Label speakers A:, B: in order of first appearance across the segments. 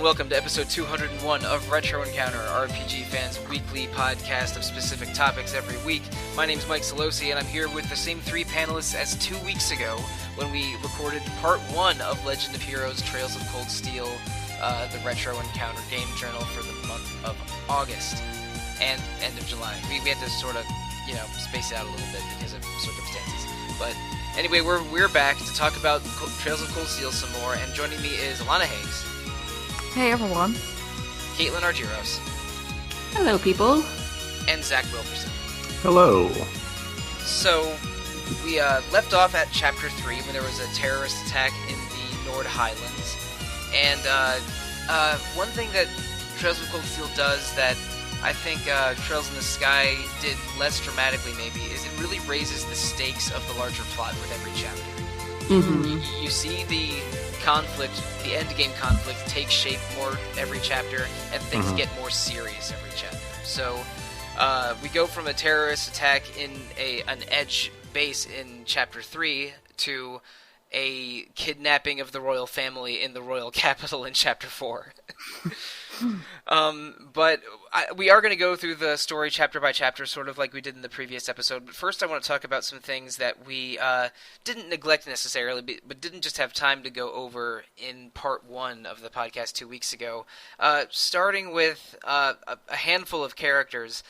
A: welcome to episode 201 of Retro Encounter, RPG fans' weekly podcast of specific topics every week. My name's Mike Sollosi, and I'm here with the same three panelists as 2 weeks ago when we recorded part 1 of Legend of Heroes Trails of Cold Steel, the Retro Encounter game journal for the month of August and end of July. We had to sort of, space it out a little bit because of circumstances. But anyway, we're back to talk about Trails of Cold Steel some more, and joining me is Alana Hagues.
B: Hey everyone.
A: Caitlin Argyros.
C: Hello, people.
A: And Zach Wilkerson.
D: Hello.
A: So, we left off at Chapter 3 when there was a terrorist attack in the Nord Highlands. And one thing that Trails of Cold Steel does that I think Trails in the Sky did less dramatically maybe is it really raises the stakes of the larger plot with every chapter.
C: Mm-hmm.
A: You see the conflict, the endgame conflict, take shape more every chapter, and things get more serious every chapter. So we go from a terrorist attack in an edge base in Chapter 3 to a kidnapping of the royal family in the royal capital in Chapter 4. But we are going to go through the story chapter by chapter, sort of like we did in the previous episode. But first I want to talk about some things that we didn't neglect necessarily, but didn't just have time to go over in part 1 of the podcast 2 weeks ago. Starting with a handful of characters.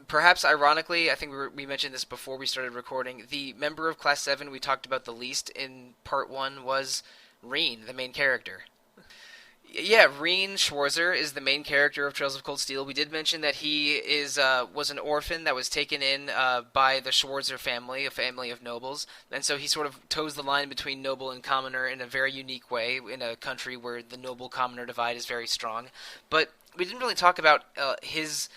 A: Perhaps ironically, I think we mentioned this before we started recording, the member of Class 7 we talked about the least in part 1 was Reen, the main character. Yeah, Reen Schwarzer is the main character of Trails of Cold Steel. We did mention that he was an orphan that was taken in by the Schwarzer family, a family of nobles, and so he sort of toes the line between noble and commoner in a very unique way in a country where the noble-commoner divide is very strong. But we didn't really talk about his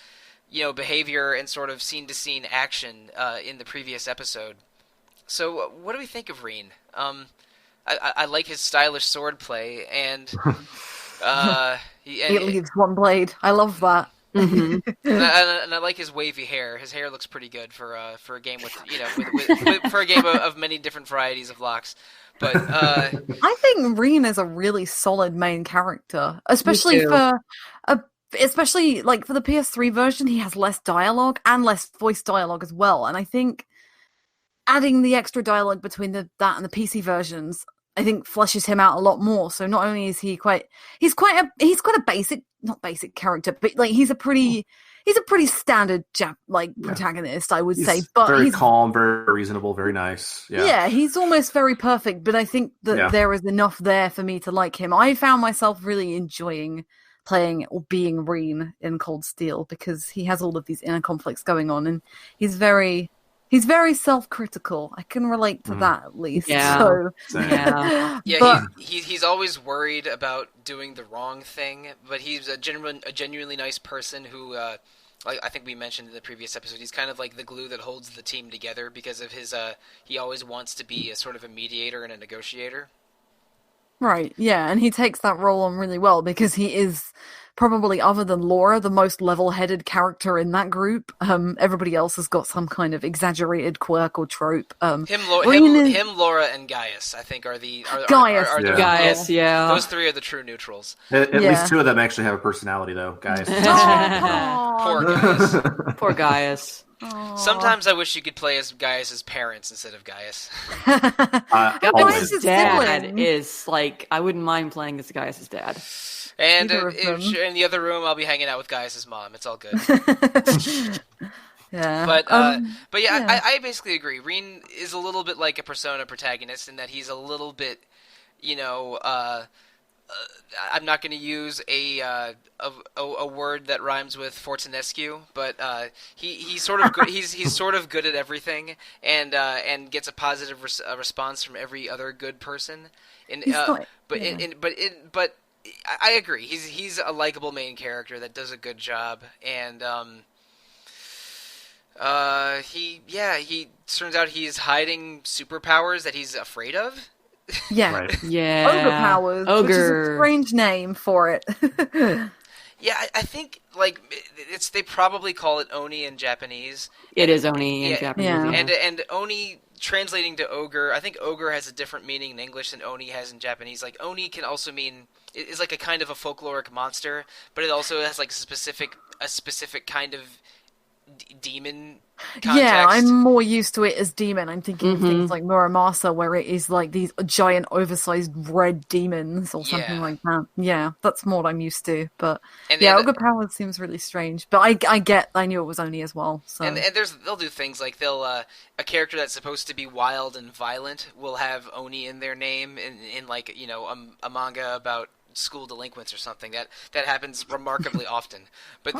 A: behavior and sort of scene-to-scene action in the previous episode. So what do we think of Reen? I like his stylish swordplay, and
B: he leaves one blade. I love that.
C: Mm-hmm.
A: and I like his wavy hair. His hair looks pretty good for a game with for a game of many different varieties of locks. But
B: I think Reen is a really solid main character, especially for the PS3 version. He has less dialogue and less voice dialogue as well, and I think adding the extra dialogue between that and the PC versions, I think fleshes him out a lot more. So not only is he's quite a basic, not basic character, but like he's a pretty standard protagonist, I would say. But
D: very calm, very reasonable, very nice.
B: Yeah, he's almost very perfect. But I think that there is enough there for me to like him. I found myself really enjoying playing or being Reen in Cold Steel because he has all of these inner conflicts going on, and he's very self-critical. I can relate to that at least.
C: Yeah.
A: He's always worried about doing the wrong thing, but he's a genuinely nice person who, I think we mentioned in the previous episode, he's kind of like the glue that holds the team together because of his. He always wants to be a sort of a mediator and a negotiator.
B: Right. Yeah, and he takes that role on really well because he is probably, other than Laura, the most level-headed character in that group. Everybody else has got some kind of exaggerated quirk or trope.
A: Him, Laura, and Gaius, I think, are the
B: Gaius.
C: Gaius, yeah.
A: Those three are the true neutrals.
D: At least 2 of them actually have a personality, though. Gaius.
A: Poor Gaius.
C: Poor Gaius.
B: Aww.
A: Sometimes I wish you could play as Gaius' parents instead of Gaius.
C: Gaius' dad is like, I wouldn't mind playing as Gaius' dad.
A: And in the other room, I'll be hanging out with Gaius' mom. It's all good.
B: Yeah.
A: But I basically agree. Reen is a little bit like a Persona protagonist in that he's a little bit, I'm not going to use a word that rhymes with Fortunescu, but he's sort of good. He's sort of good at everything, and gets a positive response from every other good person. But I agree. He's a likable main character that does a good job, and he turns out he's hiding superpowers that he's afraid of.
B: Yeah.
D: Right.
C: Yeah.
B: Ogre powers, which is a strange name for it.
A: Yeah, I think they probably call it Oni in Japanese.
C: It is Oni in Japanese.
B: Yeah.
A: And Oni translating to ogre, I think ogre has a different meaning in English than Oni has in Japanese. Like Oni can also mean is like a kind of a folkloric monster, but it also has like a specific kind of demon context.
B: Yeah, I'm more used to it as demon. I'm thinking of things like Muramasa, where it is like these giant, oversized red demons or something like that. Yeah, that's more what I'm used to. But Ogre Powers seems really strange. But I knew it was Oni as well. So.
A: And they'll do things like a character that's supposed to be wild and violent will have Oni in their name in like, you know, a manga about school delinquents or something. That happens remarkably often. But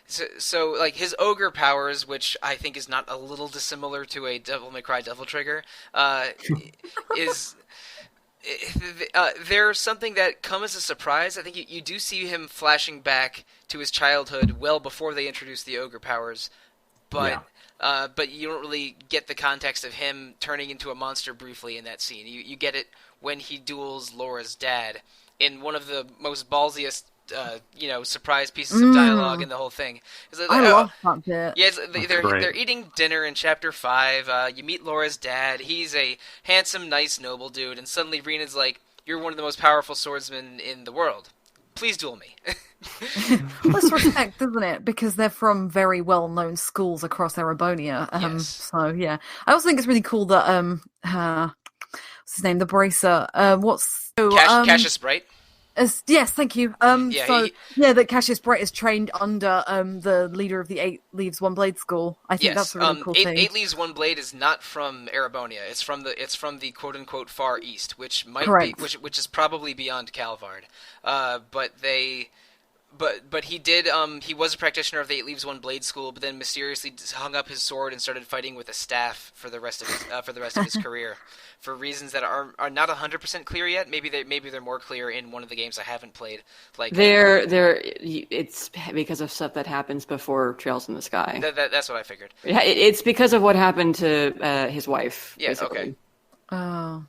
A: So like his ogre powers, which I think is not a little dissimilar to a Devil May Cry Devil Trigger, there's something that come as a surprise. I think you do see him flashing back to his childhood well before they introduce the ogre powers, but you don't really get the context of him turning into a monster briefly in that scene. You get it when he duels Laura's dad in one of the most ballsiest surprise pieces of dialogue in the whole thing.
B: I love that bit.
A: Yeah, they're eating dinner in Chapter 5. You meet Laura's dad. He's a handsome, nice, noble dude, and suddenly Rina's like, "You're one of the most powerful swordsmen in the world. Please duel me."
B: Less respect, isn't it? Because they're from very well-known schools across Erebonia.
A: Yes.
B: So, yeah. I also think it's really cool that, what's his name? The Bracer.
A: Cassius Bright?
B: Yes, thank you. That Cassius Bright is trained under the leader of the Eight Leaves One Blade School. I think that's a really cool thing.
A: Eight Leaves One Blade is not from Erebonia. It's from the quote unquote Far East, which might be which is probably beyond Calvard. But he did. He was a practitioner of the Eight Leaves One Blade School, but then mysteriously hung up his sword and started fighting with a staff for the rest of his career, for reasons that are not 100% clear yet. Maybe they're more clear in one of the games I haven't played. Like
C: it's because of stuff that happens before Trails in the Sky.
A: That's what I figured.
C: Yeah, it's because of what happened to his wife.
A: Yeah.
C: Basically.
A: Okay.
B: Oh.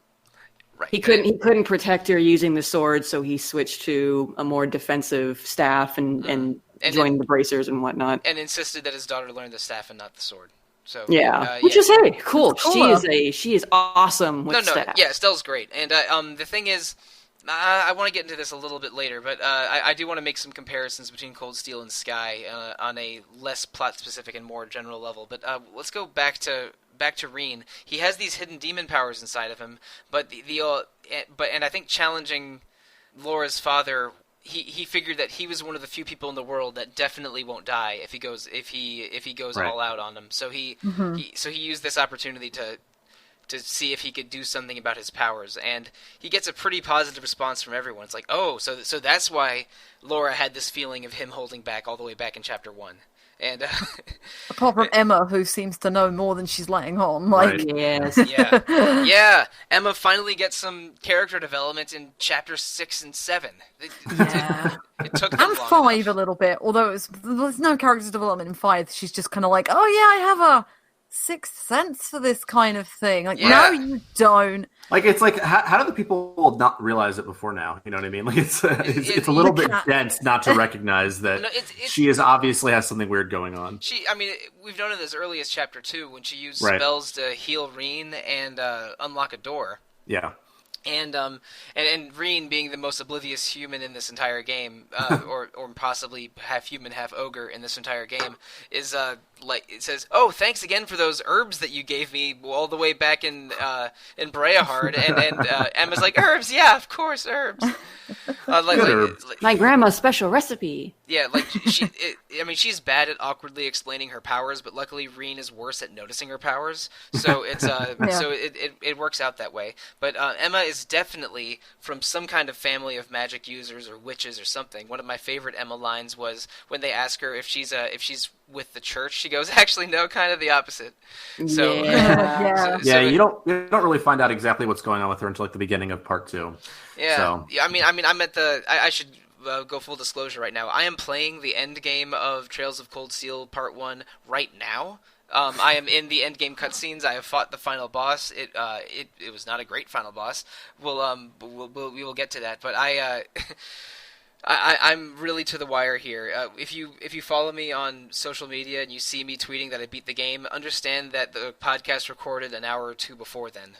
A: Right.
C: He couldn't protect her using the sword, so he switched to a more defensive staff and joined the bracers and whatnot.
A: And insisted that his daughter learn the staff and not the sword. So
C: which is cool. She is awesome with staff.
A: Yeah, Stella's great. And the thing is, I want to get into this a little bit later, but I do want to make some comparisons between Cold Steel and Sky on a less plot specific and more general level. But let's go back to Reen. He has these hidden demon powers inside of him, but and I think challenging Laura's father, he figured that he was one of the few people in the world that definitely won't die if he goes all out on them. So he used this opportunity to see if he could do something about his powers, and he gets a pretty positive response from everyone. It's like, oh, so that's why Laura had this feeling of him holding back all the way back in Chapter 1. And
B: apart from Emma, who seems to know more than she's letting on,
C: yes,
A: yeah. Emma finally gets some character development in Chapter 6 and 7. It took them
B: and
A: long
B: 5
A: enough.
B: a little bit, although there's no character development in 5. She's just kind of like, oh yeah, I have a sixth sense for this kind of thing. Like, no, you don't.
D: Like, it's like, how do the people not realize it before now? You know what I mean? Like, it's a little bit dense not to recognize that she obviously has something weird going on.
A: We've known it as early as Chapter 2 when she used spells to heal Reen and unlock a door.
D: Yeah.
A: And Reen, being the most oblivious human in this entire game, or possibly half human, half ogre in this entire game, is like it says, "Oh, thanks again for those herbs that you gave me all the way back in Breahard." And Emma's like, "Herbs, yeah, of course, herbs."
C: My grandma's special recipe.
A: Yeah, like she's bad at awkwardly explaining her powers, but luckily Reen is worse at noticing her powers. So it's so it works out that way. But Emma is definitely from some kind of family of magic users or witches or something. One of my favorite Emma lines was when they ask her if she's with the church. She goes, "Actually, no, kind of the opposite." So
D: you don't really find out exactly what's going on with her until like the beginning of Part 2.
A: Yeah,
D: so.
A: Yeah. I'm at the. I should go full disclosure right now. I am playing the end game of Trails of Cold Steel Part 1 right now. I am in the end game cutscenes. I have fought the final boss. It was not a great final boss. We will get to that. But I'm really to the wire here. If you follow me on social media and you see me tweeting that I beat the game, understand that the podcast recorded an hour or two before then.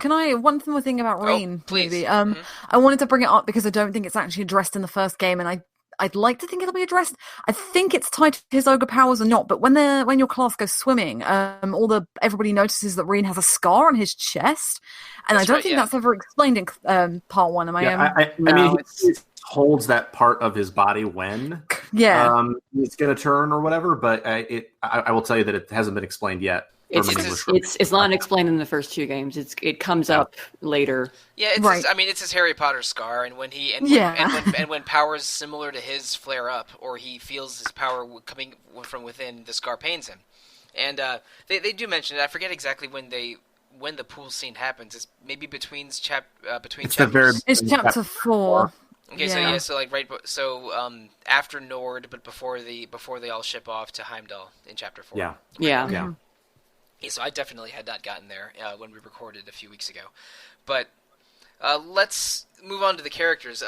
B: one more thing about Reen,
A: please.
B: maybe. I wanted to bring it up because I don't think it's actually addressed in the first game, and I'd like to think it'll be addressed. I think it's tied to his ogre powers or not, but when your class goes swimming, everybody notices that Reen has a scar on his chest, and I don't think that's ever explained in part 1.
D: I mean, he holds that part of his body when he's going to turn or whatever, but I will tell you that it hasn't been explained yet.
C: It's not explained in the first 2 games. It comes up later.
A: Yeah, it's his Harry Potter scar, and when when powers similar to his flare up, or he feels his power coming from within, the scar pains him. And they do mention it. I forget exactly when the pool scene happens. It's maybe between chapters.
B: It's chapter 4.
A: Okay, after Nord, but before they all ship off to Heimdall in chapter 4.
C: Yeah.
A: Yeah, so I definitely had not gotten there when we recorded a few weeks ago. But let's move on to the characters.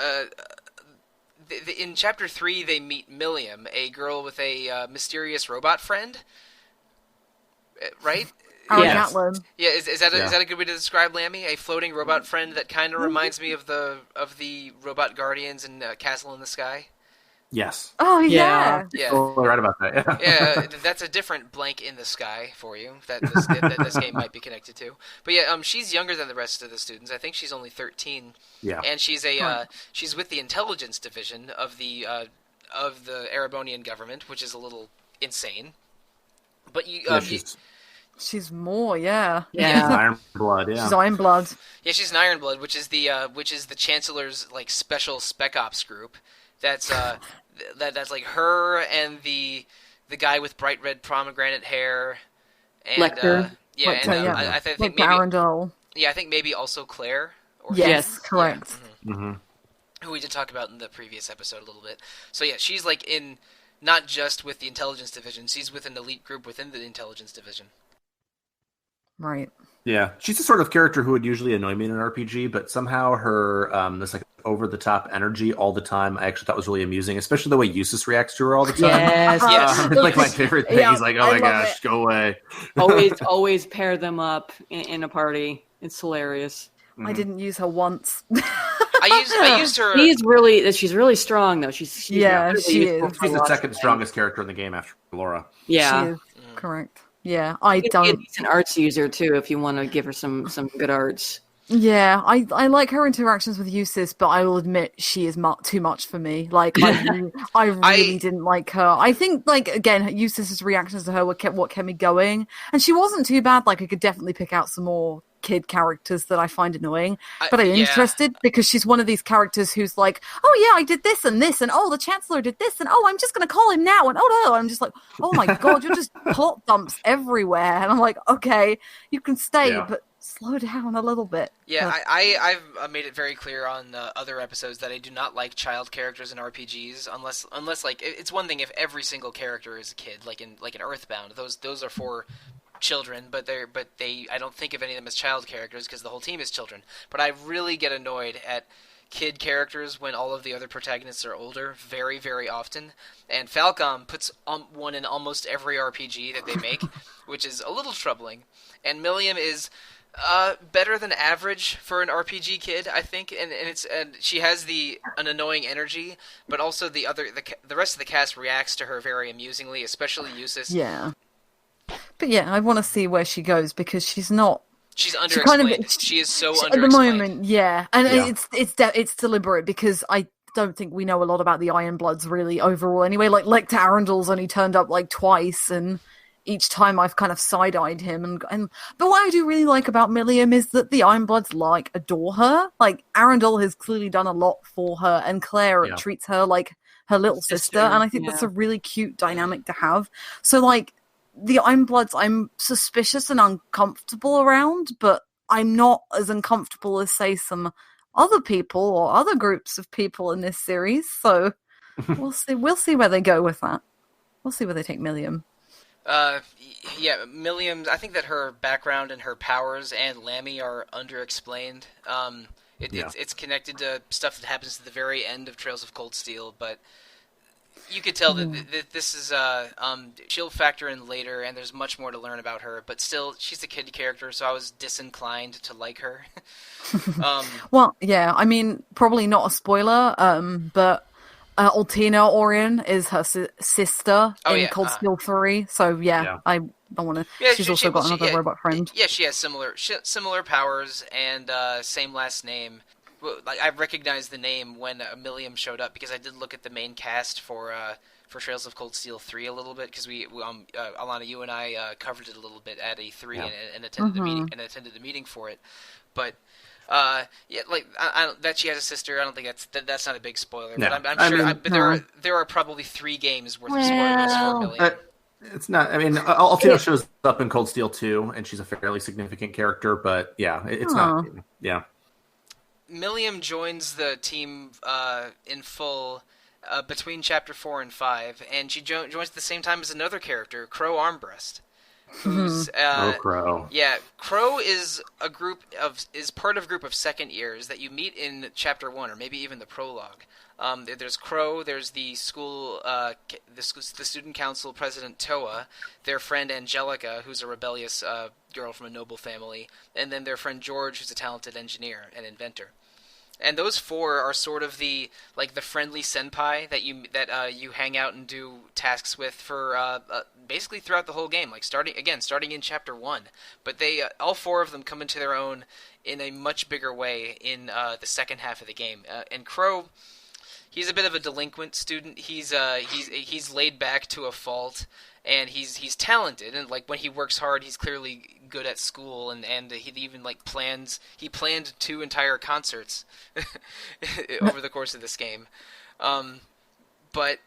A: In Chapter 3, they meet Milliam, a girl with a mysterious robot friend. Right?
B: Yes.
A: Yeah, is that a good way to describe Lammy? A floating robot friend that kind of reminds me of the robot guardians in Castle in the Sky?
D: Yes.
B: Oh, yeah.
D: Totally right about that.
A: Yeah, that's a different blank in the sky for you that this game might be connected to. But she's younger than the rest of the students. I think she's only 13. Yeah. And she's she's with the intelligence division of the Erebonian government, which is a little insane. But
B: she's more, yeah.
D: Iron Blood, yeah.
B: She's Iron Blood.
A: Yeah, she's an Iron Blood, which is the Chancellor's special spec ops group. That's that's like her and the guy with bright red pomegranate hair, and
C: Lecter.
A: I think maybe
B: Arundel.
A: Yeah, I think maybe also Claire.
B: Yes, correct.
A: Yeah. Mm-hmm. Who we did talk about in the previous episode a little bit. So yeah, she's in not just with the intelligence division, she's with an elite group within the intelligence division.
B: Right.
D: Yeah, she's the sort of character who would usually annoy me in an RPG, but somehow her this over-the-top energy all the time I actually thought was really amusing, especially the way Eustace reacts to her all the time.
C: Yes.
D: It's my favorite thing. He's like, oh my gosh, go away.
C: always pair them up in a party. It's hilarious.
B: Mm-hmm. I didn't use her once.
A: I used her.
C: She's really strong though. She is.
D: She's the second strongest character in the game after Laura.
C: Yeah.
B: She is. Correct. Yeah, I don't.
C: She's an arts user too. If you want to give her some good arts.
B: Yeah, I like her interactions with Eustace, but I will admit she is too much for me. I really didn't like her. I think, again, Eustace's reactions to her were what kept me going, and she wasn't too bad. I could definitely pick out some more kid characters that I find annoying, but I'm interested because she's one of these characters who's like, oh yeah, I did this, and oh, the Chancellor did this, and oh, I'm just going to call him now, and oh no, I'm just like, oh my god, you're just plot dumps everywhere, and I'm like, okay, you can stay, but slow down a little bit.
A: Yeah, I've made it very clear on other episodes that I do not like child characters in RPGs unless it's one thing if every single character is a kid, like in Earthbound. Those are for children, but I don't think of any of them as child characters because the whole team is children. But I really get annoyed at kid characters when all of the other protagonists are older, very, very often. And Falcom puts one in almost every RPG that they make, which is a little troubling. And Milliam is better than average for an RPG kid, I think, and she has an annoying energy, but also the rest of the cast reacts to her very amusingly, especially Eustace.
B: Yeah. But yeah, I want to see where she goes because she's not.
A: She's underexplained. She is so underexplained.
B: At the moment, yeah. And it's deliberate because I don't think we know a lot about the Iron Bloods really overall anyway. Lecter Arundel's only turned up twice, and each time I've kind of side-eyed him. But what I do really like about Milliam is that the Iron Bloods adore her. Arundel has clearly done a lot for her, and Claire treats her like her little sister, and I think that's a really cute dynamic to have. So the Iron Bloods, I'm suspicious and uncomfortable around, but I'm not as uncomfortable as, say, some other people or other groups of people in this series. So we'll see. We'll see where they go with that. We'll see where they take Milliam.
A: Milliam. I think that her background and her powers and Lammy are underexplained. It's connected to stuff that happens at the very end of Trails of Cold Steel, but You could tell that this is she'll factor in later, and there's much more to learn about her. But still, she's a kid character, so I was disinclined to like her.
B: Well, yeah, I mean, probably not a spoiler, but Altina Orion is her sister in Cold Steel 3. So I don't want to. Yeah, she's also got another robot friend.
A: Yeah, she has similar powers and same last name. Like, I recognized the name when Milliam showed up because I did look at the main cast for Trails of Cold Steel 3 a little bit because we Alana, you and I covered it a little bit at E3 and attended the meeting for it, but that she has a sister. I don't think that's not a big spoiler. No. But I'm sure. But there are probably 3 games worth of spoilers for Milliam.
D: It's not. I mean, Altina shows up in Cold Steel 2, and she's a fairly significant character. But it's not. Yeah.
A: Milliam joins the team in full between Chapter 4 and 5, and she joins at the same time as another character, Crow Armbreast, who's
D: Crow.
A: Yeah, Crow is part of a group of second years that you meet in Chapter 1, or maybe even the prologue. There's Crow, there's the school, the student council president Toa, their friend Angelica, who's a rebellious girl from a noble family, and then their friend George, who's a talented engineer and inventor. And those 4 are sort of the friendly senpai that you hang out and do tasks with for basically throughout the whole game. Like starting in Chapter 1, but they all 4 of them come into their own in a much bigger way in the second half of the game. And Crow, he's a bit of a delinquent student. He's laid back to a fault, and he's talented. And when he works hard, he's clearly good at school. And he even planned 2 entire concerts over the course of this game. But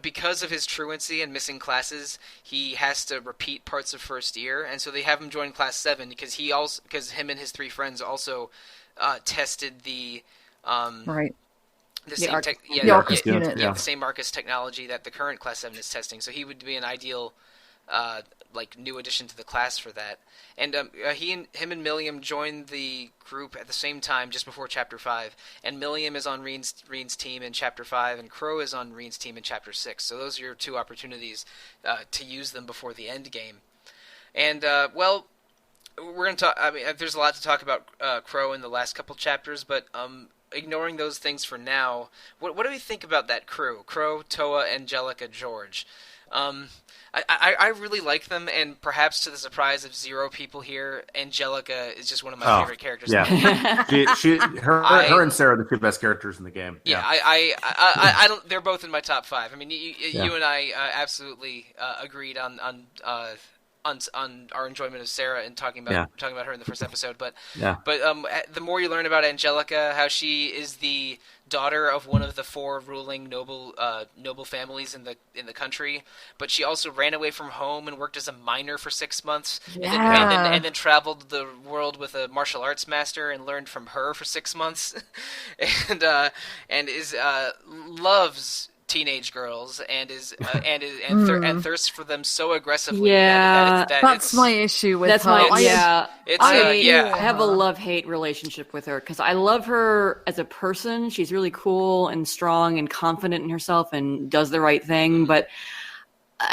A: because of his truancy and missing classes, he has to repeat parts of first year, and so they have him join class 7 because him and his 3 friends also tested the the same Arcus technology that the current Class 7 is testing. So he would be an ideal new addition to the class for that. And him and Milliam joined the group at the same time just before Chapter 5. And Milliam is on Reen's team in Chapter 5, and Crow is on Reen's team in Chapter 6. So those are your 2 opportunities to use them before the end game. And, we're going to talk... I mean, there's a lot to talk about Crow in the last couple chapters, but... ignoring those things for now, what do we think about that crew? Crow, Toa, Angelica, George. I really like them, and perhaps to the surprise of 0 people here, Angelica is just one of my favorite characters.
D: Yeah, her and Sarah are the 2 best characters in the game.
A: Yeah, I don't. They're both in my top 5. I mean, you and I absolutely agreed on our enjoyment of Sarah and talking about her in the first episode, but the more you learn about Angelica, how she is the daughter of one of the 4 ruling noble families in the country, but she also ran away from home and worked as a miner for 6 months, and then traveled the world with a martial arts master and learned from her for 6 months, and is loves teenage girls and thirsts for them so aggressively.
B: That's my issue with her.
C: I have a love-hate relationship with her because I love her as a person. She's really cool and strong and confident in herself and does the right thing. But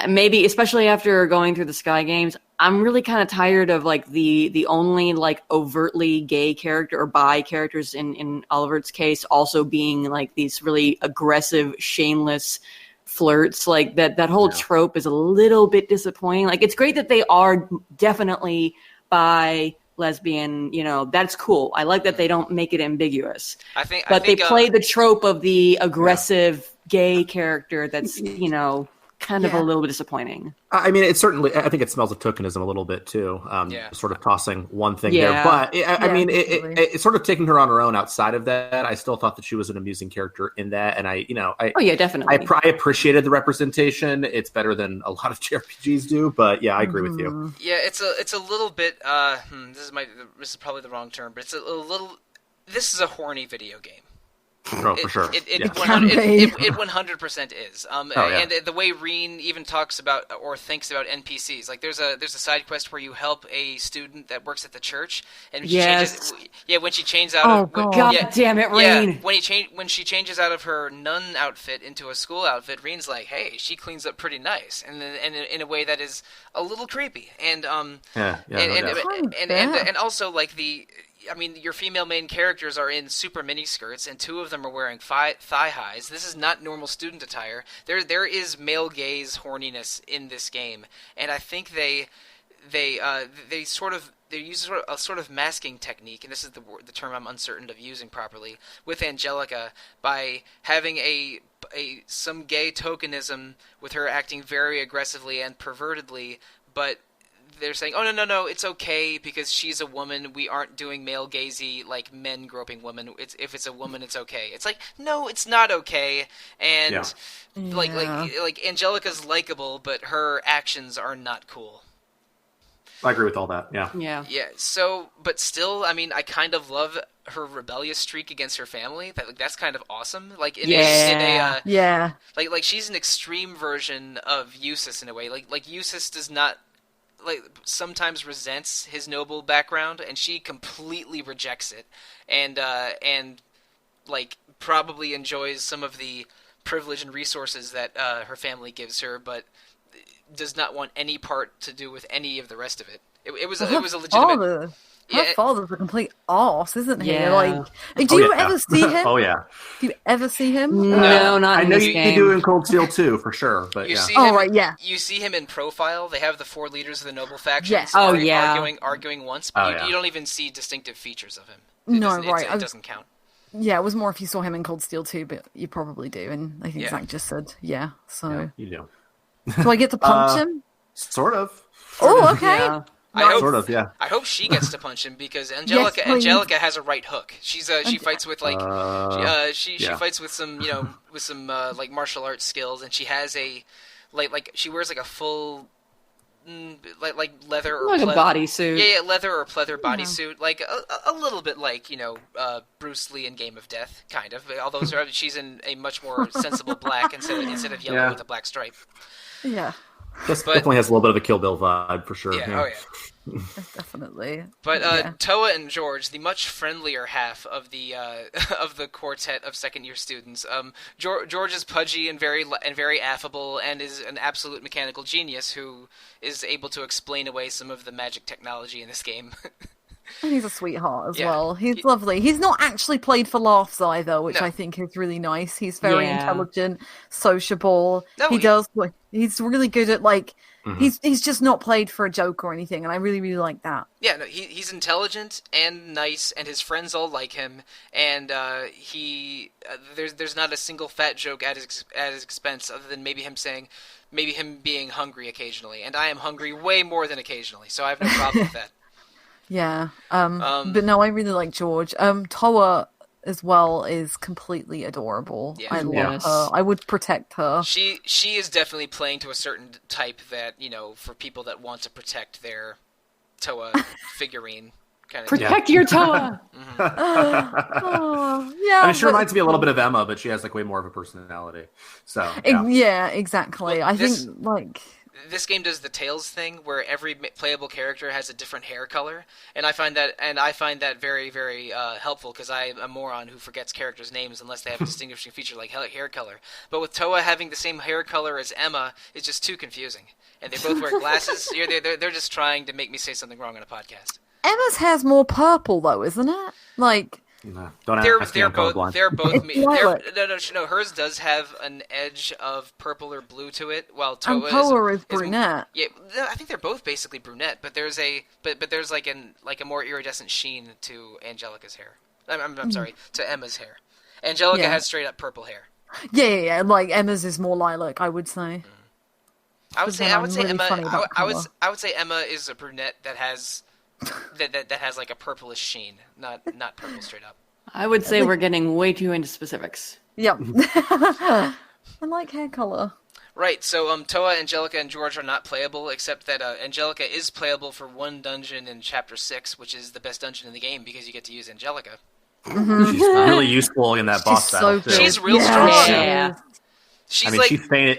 C: maybe, especially after going through the Sky Games, I'm really kind of tired of the only overtly gay character or bi characters in Olivert's case also being these really aggressive, shameless flirts. That whole trope is a little bit disappointing. It's great that they are definitely bi, lesbian, that's cool. I like that they don't make it ambiguous. They play the trope of the aggressive gay character that's kind of a little bit disappointing.
D: I mean, it's certainly. I think it smells of tokenism a little bit too. Sort of tossing one thing there, but it's sort of taking her on her own. Outside of that, I still thought that she was an amusing character in that, and
C: definitely.
D: I appreciated the representation. It's better than a lot of JRPGs do, but I agree with you.
A: Yeah, it's a little bit. This is probably the wrong term, but it's a little. This is a horny video game.
D: Oh, for sure.
A: It 100% is. And the way Reen even talks about or thinks about NPCs, like there's a side quest where you help a student that works at the church, and when she changes out
C: God damn it, Reen.
A: When she changes out of her nun outfit into a school outfit, Reen's like, hey, she cleans up pretty nice, and in a way that is a little creepy, and also like your female main characters are in super mini skirts, and two of them are wearing thigh highs. This is not normal student attire. There is male gaze horniness in this game, and I think they use a sort of masking technique, and this is the term I'm uncertain of using properly, with Angelica by having some gay tokenism with her acting very aggressively and pervertedly, but they're saying, oh, no, it's okay because she's a woman. We aren't doing male gazy, like, men groping women. If it's a woman, it's okay. It's like, no, it's not okay. And, like Angelica's likable, but her actions are not cool.
D: I agree with all that, yeah.
A: Yeah, so, but still, I kind of love her rebellious streak against her family. That's kind of awesome. Like, like, she's an extreme version of Eustace in a way. Like Eustace does not... sometimes resents his noble background, and she completely rejects it, and probably enjoys some of the privilege and resources that her family gives her, but does not want any part to do with any of the rest of it. It was a legitimate.
B: Her father's a complete arse, isn't he? Yeah. Do you ever see him?
D: Oh yeah.
B: Do you ever see him?
C: No, not.
D: I know you do in Cold Steel 2 for sure, but
A: you see
B: him,
A: You see him in Profile. They have the 4 leaders of the noble faction.
B: Yes.
A: Arguing once, but you don't even see distinctive features of him. It doesn't count.
B: Yeah, it was more if you saw him in Cold Steel 2, but you probably do, and I think Zach just said, so...
D: you do.
B: Do I get to punch him?
D: Sort of.
B: Oh, okay.
D: Yeah. I hope she
A: gets to punch him because Angelica has a right hook. She fights with she fights with some like martial arts skills, and she has a she wears like a full like leather or
C: a bodysuit.
A: Yeah, leather or pleather bodysuit, like a little bit like Bruce Lee in Game of Death, kind of. Although she's in a much more sensible black instead of yellow with a black stripe.
B: Yeah.
D: This definitely has a little bit of a Kill Bill vibe for sure.
A: Yeah, oh yeah.
B: Definitely.
A: But Toa and George, the much friendlier half of the quartet of second-year students, George is pudgy and very affable, and is an absolute mechanical genius who is able to explain away some of the magic technology in this game.
B: And he's a sweetheart as well. He's lovely. He's not actually played for laughs either, which I think is really nice. He's very intelligent, sociable. He's really good at he's just not played for a joke or anything, and I really, really like that.
A: Yeah, no, he's intelligent and nice, and his friends all like him, and there's not a single fat joke at his expense other than maybe him being hungry occasionally, and I am hungry way more than occasionally, so I have no problem with that.
B: Yeah, but no, I really like George. Toa as well is completely adorable. Yeah. I love her. I would protect her.
A: She is definitely playing to a certain type that, for people that want to protect their Toa figurine. Kind of
C: protect your Toa!
D: She reminds me a little bit of Emma, but she has way more of a personality. So
B: yeah, exactly.
A: Well,
B: I think
A: this game does the Tails thing, where every playable character has a different hair color, and I find that very, very helpful because I am a moron who forgets characters' names unless they have a distinguishing feature like hair color. But with Toa having the same hair color as Emma is just too confusing, and they both wear glasses. They're just trying to make me say something wrong on a podcast.
B: Emma's hair's more purple though, isn't it?
D: No, don't ask me. I'm colorblind.
A: They're both. No. Hers does have an edge of purple or blue to it, while Toa
B: is brunette.
A: Yeah, I think they're both basically brunette, but there's a more iridescent sheen to Angelica's hair. I'm sorry, to Emma's hair. Angelica has straight up purple hair.
B: Yeah. Like Emma's is more lilac, I would say.
A: I would say Emma is a brunette that has. That has like a purplish sheen, not purple straight up.
C: I would say we're getting way too into specifics.
B: Yep. I like hair color.
A: Right, so Toa, Angelica, and George are not playable, except that Angelica is playable for one dungeon in Chapter 6, which is the best dungeon in the game because you get to use Angelica.
B: Mm-hmm.
D: She's really useful in that boss battle.
B: So
D: too.
A: She's real strong.
C: Yeah.
A: She's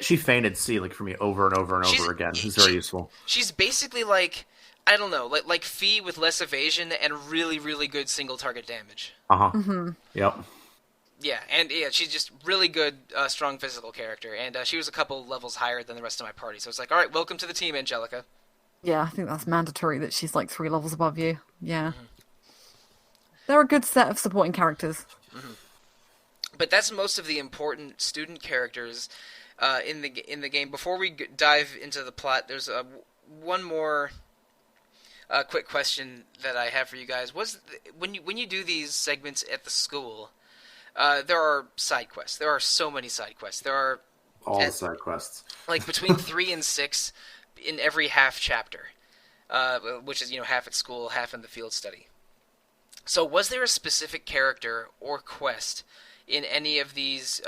D: she fainted C like for me over and over and over again. It's very useful.
A: She's basically like, I don't know, like Fee with less evasion and really, really good single target damage.
B: Mm-hmm.
D: Yep.
A: Yeah, and she's just really good, strong physical character, and she was a couple levels higher than the rest of my party. So it's like, all right, welcome to the team, Angelica.
B: Yeah, I think that's mandatory that she's like 3 levels above you. Yeah. Mm-hmm. They're a good set of supporting characters.
A: Mm-hmm. But that's most of the important student characters in the game. Before we dive into the plot, there's one more quick question that I have for you guys. When you do these segments at the school, there are side quests. There are so many side quests. There are
D: all the side quests,
A: like between 3 and 6 in every half chapter, which is half at school, half in the field study. So, was there a specific character or quest in any of these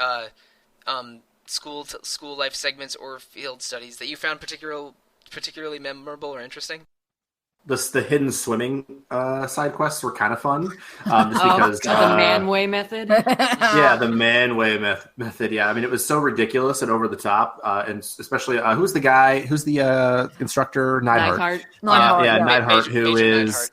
A: school life segments or field studies that you found particularly memorable or interesting?
D: The hidden swimming side quests were kind of fun, just because
C: the man-way method.
D: Yeah, the man-way method. Yeah, I mean, it was so ridiculous and over the top, and especially who's the instructor? Neidhart. Neidhart, who is.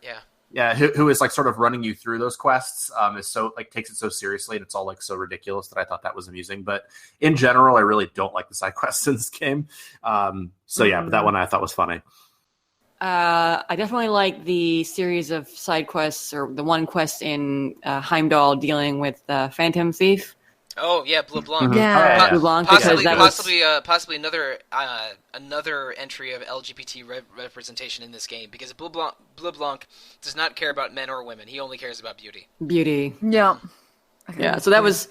D: Yeah, who is like sort of running you through those quests, is so like takes it so seriously, and it's all like so ridiculous that I thought that was amusing. But in general, I really don't like the side quests in this game. But that one I thought was funny.
C: I definitely like the series of side quests, or the one quest in Heimdall dealing with Phantom Thief.
A: Oh yeah, Bleu Blanc.
B: Mm-hmm. Yeah,
C: Bleu Blanc.
A: Possibly another entry of LGBT representation in this game, because Bleu Blanc does not care about men or women. He only cares about beauty.
C: Beauty.
B: Yeah.
C: Yeah. So that was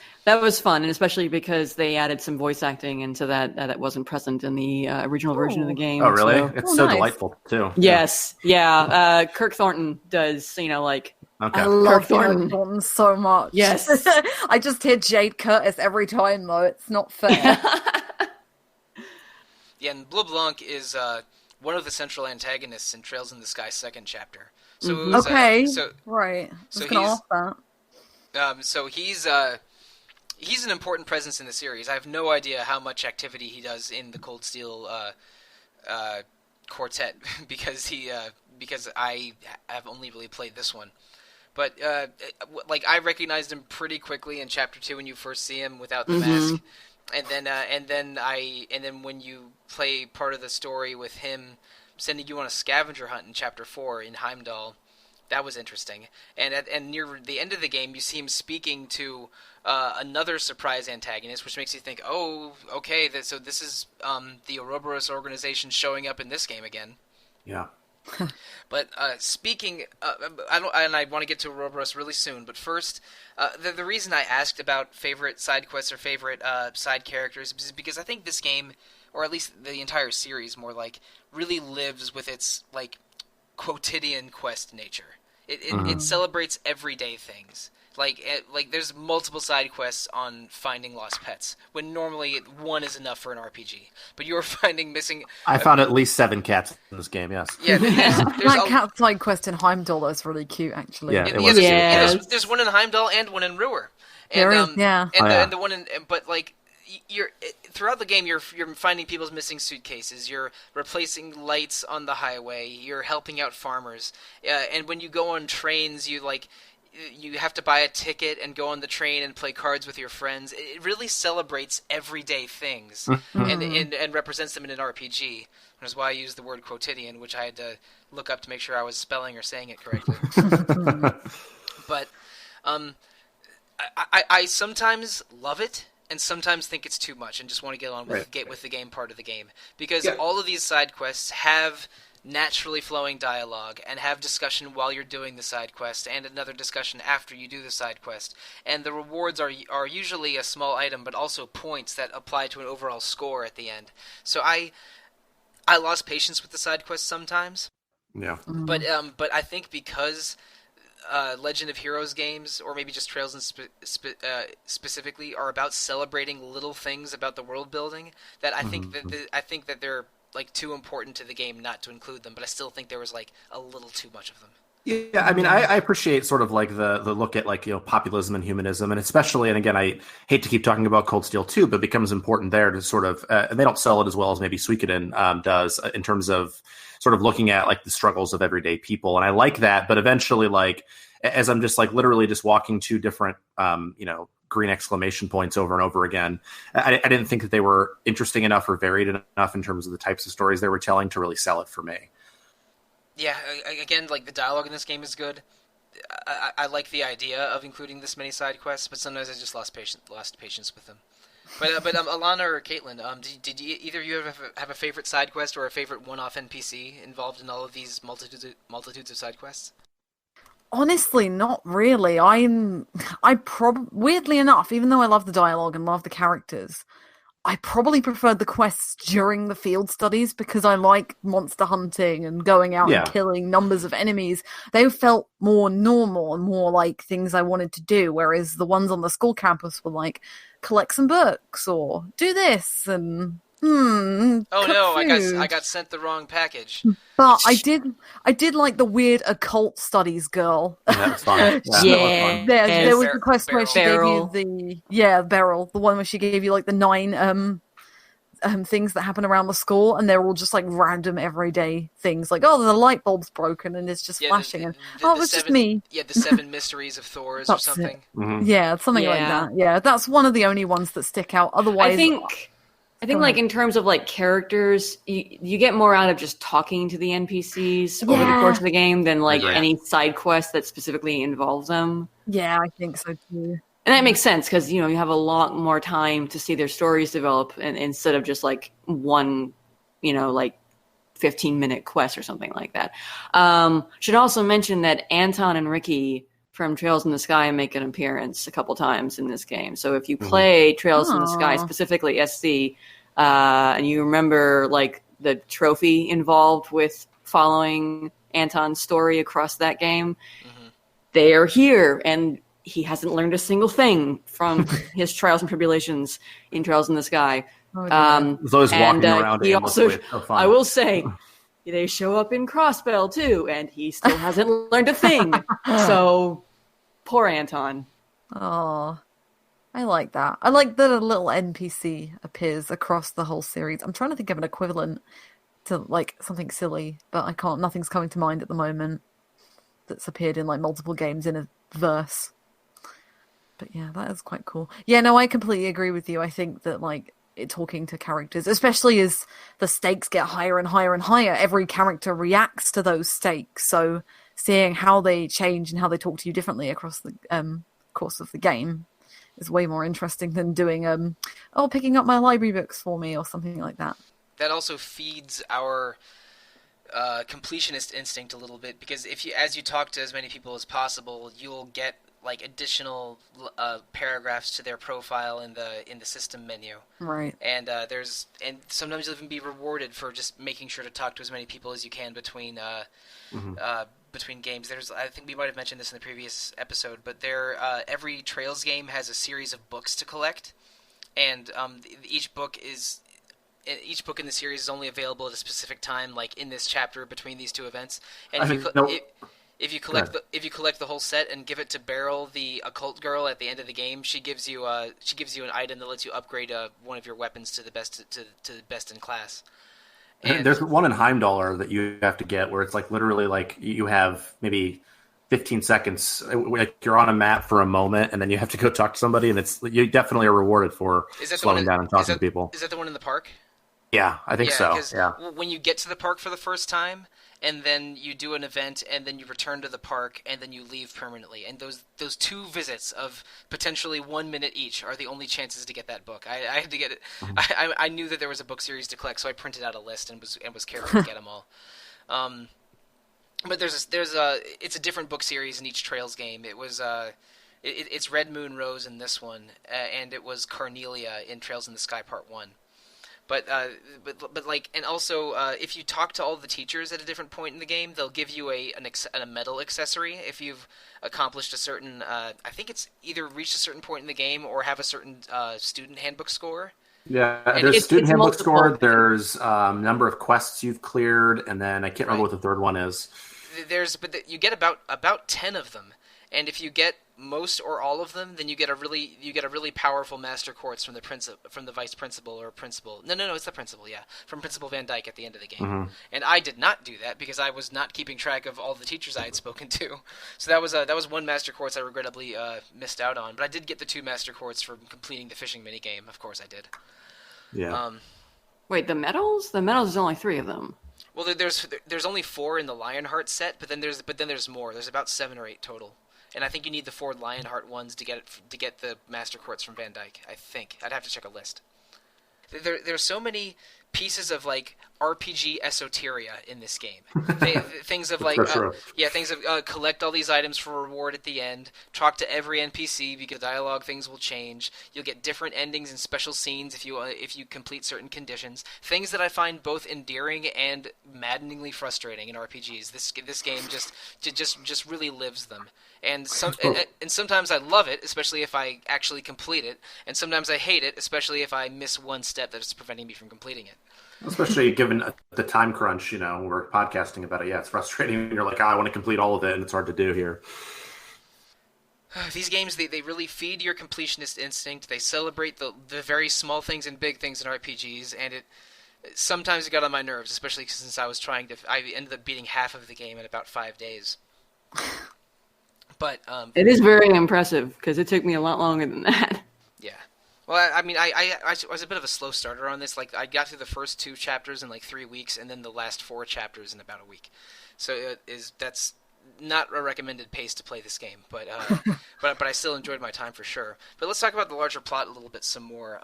C: fun, and especially because they added some voice acting into that wasn't present in the original version of the game.
D: Oh really?
C: So.
D: It's so nice. Delightful too.
C: Yes. Yeah. Kirk Thornton does.
B: Okay. I love Kirk Thornton so much.
C: Yes.
B: I just hear Jade Curtis every time, though. It's not fair.
A: Yeah, and Bleu Blanc is one of the central antagonists in Trails in the Sky second chapter. So
B: it was, right. So
A: he's an important presence in the series. I have no idea how much activity he does in the Cold Steel quartet because I have only really played this one. But I recognized him pretty quickly in Chapter 2 when you first see him without the mask, and then when you play part of the story with him sending you on a scavenger hunt in Chapter 4 in Heimdall, that was interesting. And near the end of the game, you see him speaking to another surprise antagonist, which makes you think, oh, okay, so this is the Ouroboros organization showing up in this game again.
D: Yeah.
A: But speaking, I want to get to Ouroboros really soon. But first, the reason I asked about favorite side quests or favorite side characters is because I think this game, or at least the entire series, more like, really lives with its like quotidian quest nature. It celebrates everyday things. Like there's multiple side quests on finding lost pets, when normally one is enough for an RPG. But you're finding missing...
D: I found at least 7 cats in this game, yes.
A: Yeah,
B: that cat side quest in Heimdall that's really cute, actually.
D: Yeah,
A: there's one in Heimdall and one in Ruhr. And,
B: there is, yeah.
A: And the one in... But, like, throughout the game, you're finding people's missing suitcases. You're replacing lights on the highway. You're helping out farmers. And when you go on trains, you have to buy a ticket and go on the train and play cards with your friends. It really celebrates everyday things and represents them in an RPG. Which is why I use the word quotidian, which I had to look up to make sure I was spelling or saying it correctly. But I sometimes love it and sometimes think it's too much and just want to get on with the game part of the game. Because all of these side quests have naturally flowing dialogue and have discussion while you're doing the side quest and another discussion after you do the side quest, and the rewards are usually a small item but also points that apply to an overall score at the end. So I lost patience with the side quests sometimes, but I think because Legend of Heroes games, or maybe just Trails specifically, are about celebrating little things about the world building, that I think that they're like too important to the game not to include them, but I still think there was like a little too much of them.
D: Yeah, I mean, I appreciate sort of like the look at like, populism and humanism, and especially, and again, I hate to keep talking about Cold Steel 2, but it becomes important there to sort of, and they don't sell it as well as maybe Suikoden does in terms of sort of looking at like the struggles of everyday people, and I like that. But eventually, like as I'm just like literally just walking two different, green exclamation points over and over again, I didn't think that they were interesting enough or varied enough in terms of the types of stories they were telling to really sell it for me.
A: Yeah, again, like the dialogue in this game is good. I like the idea of including this many side quests, but sometimes I just lost patience with them. But Alana or Caitlin, did either of you have a favorite side quest or a favorite one-off NPC involved in all of these multitudes of side quests?
B: Honestly, not really. Weirdly enough, even though I love the dialogue and love the characters, I probably preferred the quests during the field studies because I like monster hunting and going out and killing numbers of enemies. They felt more normal and more like things I wanted to do, whereas the ones on the school campus were like, collect some books or do this and
A: oh no, I got sent the wrong package.
B: But I did like the weird occult studies girl.
D: That's fine.
B: Yeah. There was the quest where she gave you Beryl, the one where she gave you like the 9 things that happen around the school, and they're all just like random everyday things, like the light bulb's broken and it's just flashing, and it was just me.
A: Yeah, the 7 mysteries of Thors or something.
B: Mm-hmm. Yeah, something like that. Yeah, that's one of the only ones that stick out. Otherwise,
C: I think like in terms of like characters, you get more out of just talking to the NPCs over the course of the game than like any side quest that specifically involves them.
B: Yeah, I think so too.
C: And that makes sense because, you have a lot more time to see their stories develop and instead of just like one, like 15-minute quest or something like that. Should also mention that Anton and Ricky from Trails in the Sky make an appearance a couple times in this game. So if you play Trails in the Sky, specifically SC, and you remember like the trophy involved with following Anton's story across that game, they are here, and he hasn't learned a single thing from his trials and tribulations in Trails in the Sky.
D: Those walking around
C: he also, I will say, they show up in Crossbell too, and he still hasn't learned a thing. So, poor Anton.
B: Oh, I like that. I like that a little NPC appears across the whole series. I'm trying to think of an equivalent to like something silly, but I can't. Nothing's coming to mind at the moment that's appeared in like multiple games in a verse. But yeah, that is quite cool. Yeah, no, I completely agree with you. I think that like talking to characters, especially as the stakes get higher and higher and higher, every character reacts to those stakes. So seeing how they change and how they talk to you differently across the course of the game is way more interesting than doing picking up my library books for me or something like that.
A: That also feeds our completionist instinct a little bit, because as you talk to as many people as possible, you'll get like additional paragraphs to their profile in the system menu.
B: Right.
A: And sometimes you'll even be rewarded for just making sure to talk to as many people as you can between games. I think we might have mentioned this in the previous episode, but every Trails game has a series of books to collect, and each book in the series is only available at a specific time, like in this chapter between these two events. And if you collect the whole set and give it to Beryl, the occult girl, at the end of the game, she gives you an item that lets you upgrade one of your weapons to the best in class.
D: And there's one in Heimdall that you have to get where it's like literally like you have maybe 15 seconds, like you're on a map for a moment, and then you have to go talk to somebody, and you definitely are rewarded for slowing down and talking to people.
A: Is that the one in the park?
D: Yeah, I think so. Yeah.
A: When you get to the park for the first time, and then you do an event, and then you return to the park, and then you leave permanently. And those 2 visits of potentially 1 minute each are the only chances to get that book. I had to get it. I knew that there was a book series to collect, so I printed out a list and was careful to get them all. But it's a different book series in each Trails game. It was it's Red Moon Rose in this one, and it was Carnelia in Trails in the Sky Part 1. But like, and also if you talk to all the teachers at a different point in the game, they'll give you a medal accessory if you've accomplished a certain. I think it's either reached a certain point in the game or have a certain student handbook score.
D: Yeah, there's student handbook score. There's number of quests you've cleared, and then I can't remember what the third one is.
A: you get about 10 of them, and if you get most or all of them, then you get a really powerful master quartz from the vice principal or principal. No, it's the principal, yeah, from Principal Van Dyke at the end of the game. Mm-hmm. And I did not do that because I was not keeping track of all the teachers I had spoken to. So that was one master quartz I regrettably missed out on. But I did get the 2 master quartz for completing the fishing minigame. Of course, I did.
D: Yeah.
C: Wait, the medals? The medals is only 3 of them.
A: Well, there's only 4 in the Lionheart set, but then there's more. There's about 7 or 8 total. And I think you need the 4 Lionheart ones to get the Master Quartz from Van Dyke. I think I'd have to check a list. There's so many pieces of like RPG esoteria in this game. Things of like collect all these items for reward at the end. Talk to every NPC because dialogue things will change. You'll get different endings and special scenes if you complete certain conditions. Things that I find both endearing and maddeningly frustrating in RPGs. This game just really lives them. And sometimes I love it, especially if I actually complete it, and sometimes I hate it, especially if I miss one step that's preventing me from completing it.
D: Especially given the time crunch, we're podcasting about it. Yeah, it's frustrating. You're like, I want to complete all of it, and it's hard to do here.
A: These games, they really feed your completionist instinct. They celebrate the very small things and big things in RPGs, and sometimes it got on my nerves, especially since I ended up beating half of the game in about 5 days. But
C: it is very impressive because it took me a lot longer than that.
A: Yeah. Well, I mean, I was a bit of a slow starter on this. Like, I got through the first 2 chapters in like 3 weeks, and then the last 4 chapters in about a week. So that's not a recommended pace to play this game, but but I still enjoyed my time for sure. But let's talk about the larger plot a little bit some more.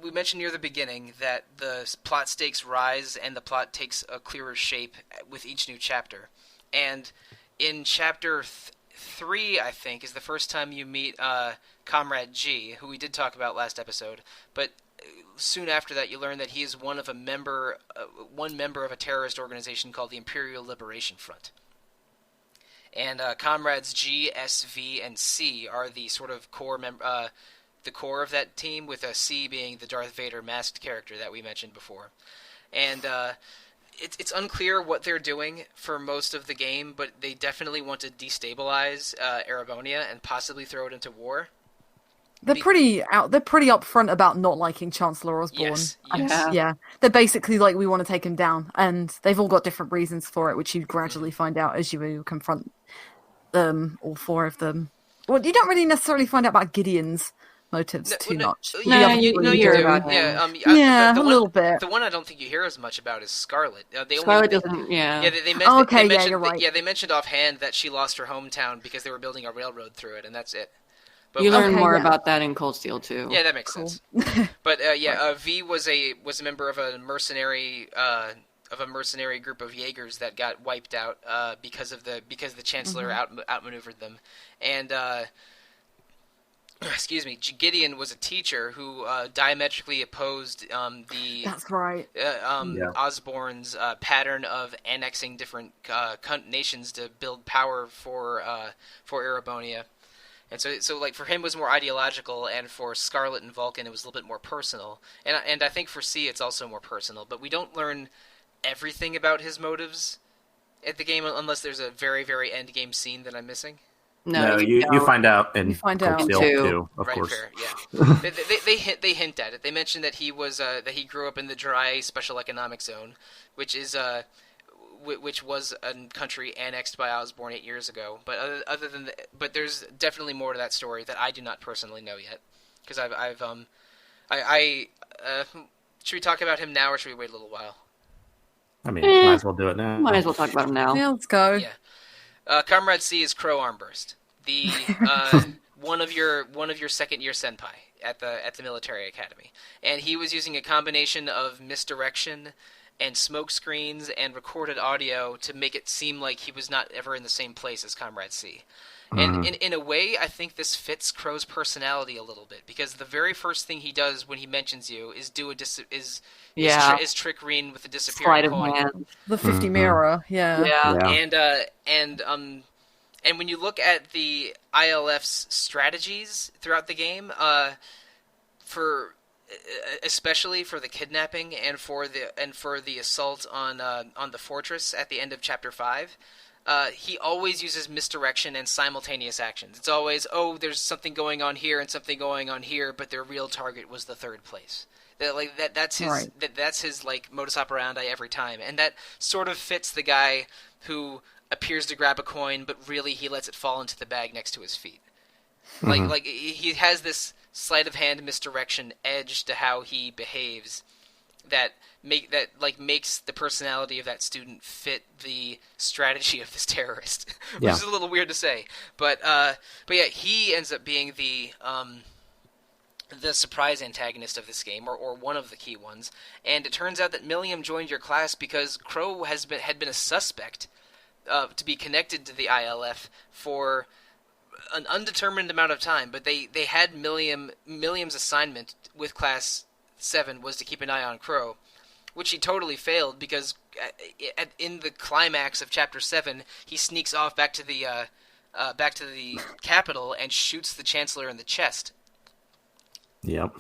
A: We mentioned near the beginning that the plot stakes rise and the plot takes a clearer shape with each new chapter, and in Chapter 3, I think, is the first time you meet Comrade G, who we did talk about last episode. But soon after that, you learn that he is one member of a terrorist organization called the Imperial Liberation Front. And Comrades G, S, V, and C are the sort of core the core of that team, with C being the Darth Vader masked character that we mentioned before. And it's unclear what they're doing for most of the game, but they definitely want to destabilize Erebonia and possibly throw it into war.
B: They're pretty upfront about not liking Chancellor Osborne.
A: Yes.
B: Yeah. They're basically like, we want to take him down, and they've all got different reasons for it, which you gradually find out as you confront all 4 of them. Well, you don't really necessarily find out about Gideon's motives too much.
A: You hear about him.
B: A little bit.
A: The one I don't think you hear as much about is Scarlet.
C: Scarlet doesn't. Yeah.
A: You're
B: right.
A: Yeah, they mentioned offhand that she lost her hometown because they were building a railroad through it, and that's it. But
C: you learn more about that in Cold Steel too.
A: Yeah, that makes sense. But V was a member of a mercenary group of Jaegers that got wiped out because the Chancellor outmaneuvered them, and. Excuse me. Gideon was a teacher who diametrically opposed
B: That's right.
A: Osborne's pattern of annexing different nations to build power for Erebonia, and so like for him it was more ideological, and for Scarlet and Vulcan it was a little bit more personal, and I think for C it's also more personal. But we don't learn everything about his motives at the game unless there's a very very end game scene that I'm missing.
D: No, you find out in Cold Steel too, of course.
A: Fair, yeah. they hint at it. They mention that he grew up in the dry special economic zone, which was a country annexed by Osborne 8 years ago. But but there's definitely more to that story that I do not personally know yet, because should we talk about him now or should we wait a little while?
D: I mean, might as well do it now.
C: Might as well talk about him now.
B: Yeah, let's go.
A: Yeah. Comrade C is Crow Armburst, the one of your second year senpai at the military academy, and he was using a combination of misdirection and smoke screens and recorded audio to make it seem like he was not ever in the same place as Comrade C. And in a way, I think this fits Crow's personality a little bit, because the very first thing he does when he mentions you is is trick Reen with the disappearing coin.
B: The 50 mirror,
A: yeah. And when you look at the ILF's strategies throughout the game, for especially for the kidnapping and for the assault on the fortress at the end of chapter 5. He always uses misdirection and simultaneous actions. It's always, there's something going on here and something going on here, but their real target was the third place. That's his like modus operandi every time, and that sort of fits the guy who appears to grab a coin, but really he lets it fall into the bag next to his feet. Mm-hmm. Like he has this sleight of hand misdirection edge to how he behaves that makes the personality of that student fit the strategy of this terrorist, which is a little weird to say. But yeah, he ends up being the surprise antagonist of this game, or one of the key ones. And it turns out that Milliam joined your class because Crow had been a suspect to be connected to the ILF for an undetermined amount of time. But they had Milliam's assignment with Class 7 was to keep an eye on Crow, which he totally failed because in the climax of Chapter 7, he sneaks off back to the capital and shoots the Chancellor in the chest.
D: Yep.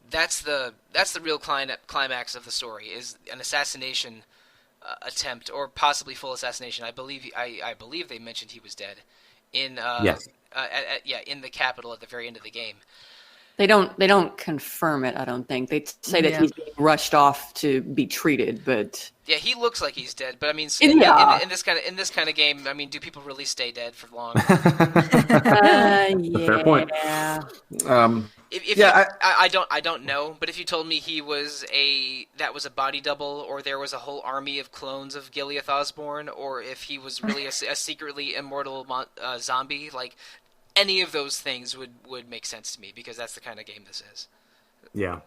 A: That's the real climax of the story, is an assassination attempt, or possibly full assassination. I believe they mentioned he was dead in in the capital at the very end of the game.
C: They don't confirm it, I don't think. They say that he's being rushed off to be treated, but
A: yeah, he looks like he's dead. But I mean, in this kind of game, I mean, do people really stay dead for long?
D: Fair point.
A: I don't know. But if you told me that was a body double, or there was a whole army of clones of Gileath Osborne, or if he was really a secretly immortal zombie, like. Any of those things would make sense to me, because that's the kind of game this is.
D: Yeah.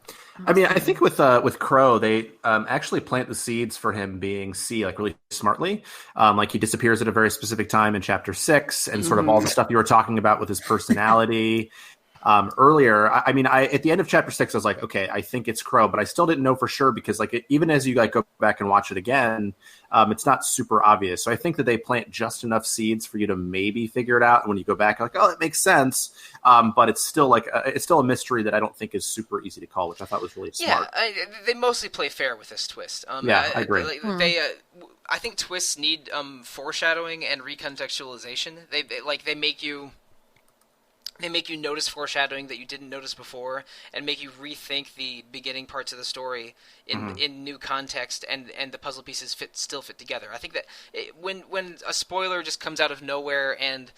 D: I mean, I think with Crow, they actually plant the seeds for him being C, like, really smartly. Like, he disappears at a very specific time in Chapter 6, and sort of all the stuff you were talking about with his personality. Earlier, I mean, at the end of Chapter 6, I was like, okay, I think it's Crow, but I still didn't know for sure, because even as you go back and watch it again, it's not super obvious. So I think that they plant just enough seeds for you to maybe figure it out. And when you go back, you're like, oh, that makes sense. But it's still it's still a mystery that I don't think is super easy to call, which I thought was really smart.
A: Yeah, they mostly play fair with this twist.
D: I agree.
A: I think twists need foreshadowing and recontextualization. They make you notice foreshadowing that you didn't notice before, and make you rethink the beginning parts of the story in new context, and the puzzle pieces still fit together. I think that when a spoiler just comes out of nowhere and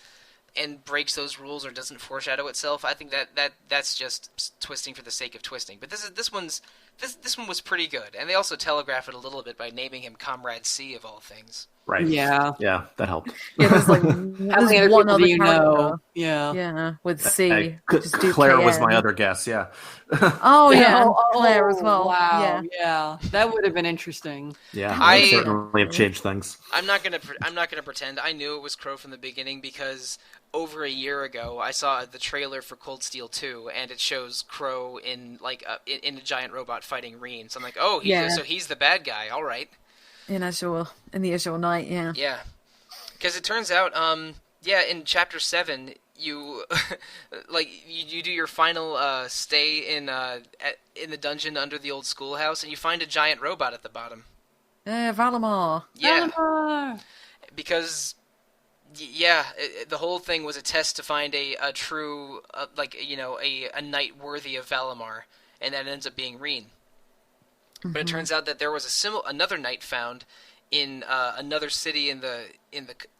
A: breaks those rules or doesn't foreshadow itself, I think that's just twisting for the sake of twisting. But this one was pretty good, and they also telegraph it a little bit by naming him Comrade C of all things.
D: Right.
C: Yeah,
D: that helped.
B: Yeah, there's there's one other character.
C: Yeah,
B: with C.
D: Claire was my other guess. Yeah.
B: Oh yeah, Claire as well.
C: Wow. Yeah, that would have been interesting.
D: Yeah, I certainly have changed things.
A: I'm not gonna pretend I knew it was Crow from the beginning, because over a year ago I saw the trailer for Cold Steel 2, and it shows Crow in in a giant robot fighting Reen. So I'm like, so he's the bad guy. All right.
B: In the Azure Knight, yeah.
A: Yeah. Because it turns out, in Chapter 7, you you do your final stay in the dungeon under the old schoolhouse, and you find a giant robot at the bottom.
B: Yeah, Valimar.
A: Yeah. Valimar. Because, the whole thing was a test to find a true, a knight worthy of Valimar, and that ends up being Reen. But it turns out that there was another knight found in another city in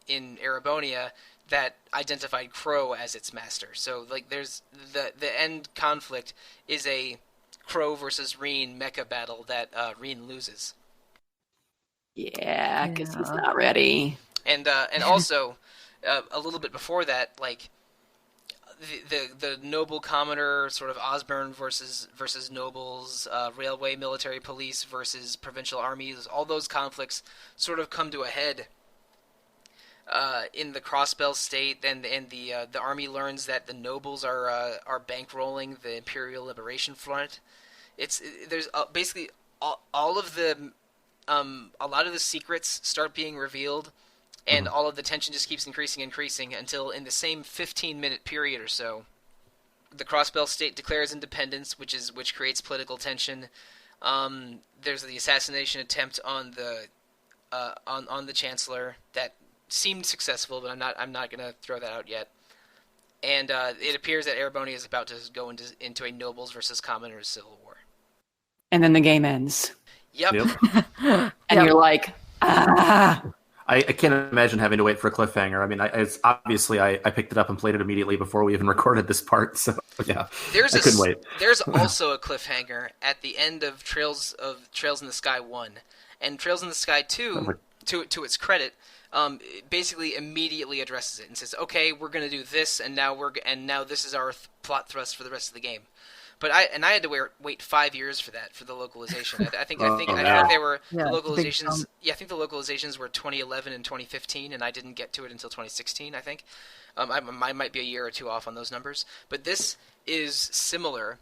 A: Erebonia that identified Crow as its master. So there's the end conflict is a Crow versus Reen mecha battle that Reen loses.
C: Yeah, because he's not ready.
A: And also a little bit before that, the noble commoner, sort of Osborne versus nobles, railway military police versus provincial armies, all those conflicts sort of come to a head in the Crossbell state, and the army learns that the nobles are bankrolling the Imperial Liberation Front. There's basically all of the a lot of the secrets start being revealed. And all of the tension just keeps increasing until in the same 15-minute period or so, the Crossbell state declares independence, which creates political tension. There's the assassination attempt on the Chancellor that seemed successful, but I'm not going to throw that out yet. And it appears that Erebonia is about to go into a nobles versus commoners civil war.
C: And then the game ends.
A: Yep.
C: And you're like, ah.
D: I can't imagine having to wait for a cliffhanger. I mean, I picked it up and played it immediately before we even recorded this part. So yeah, I couldn't wait.
A: There's also a cliffhanger at the end of Trails in the Sky 1, and Trails in the Sky 2, to its credit, basically immediately addresses it and says, "Okay, we're going to do this, and now this is our plot thrust for the rest of the game." But I had to wait 5 years for the localization. I think they were the localizations. Yeah, I think the localizations were 2011 and 2015, and I didn't get to it until 2016. I think I might be a year or two off on those numbers. But this is similar,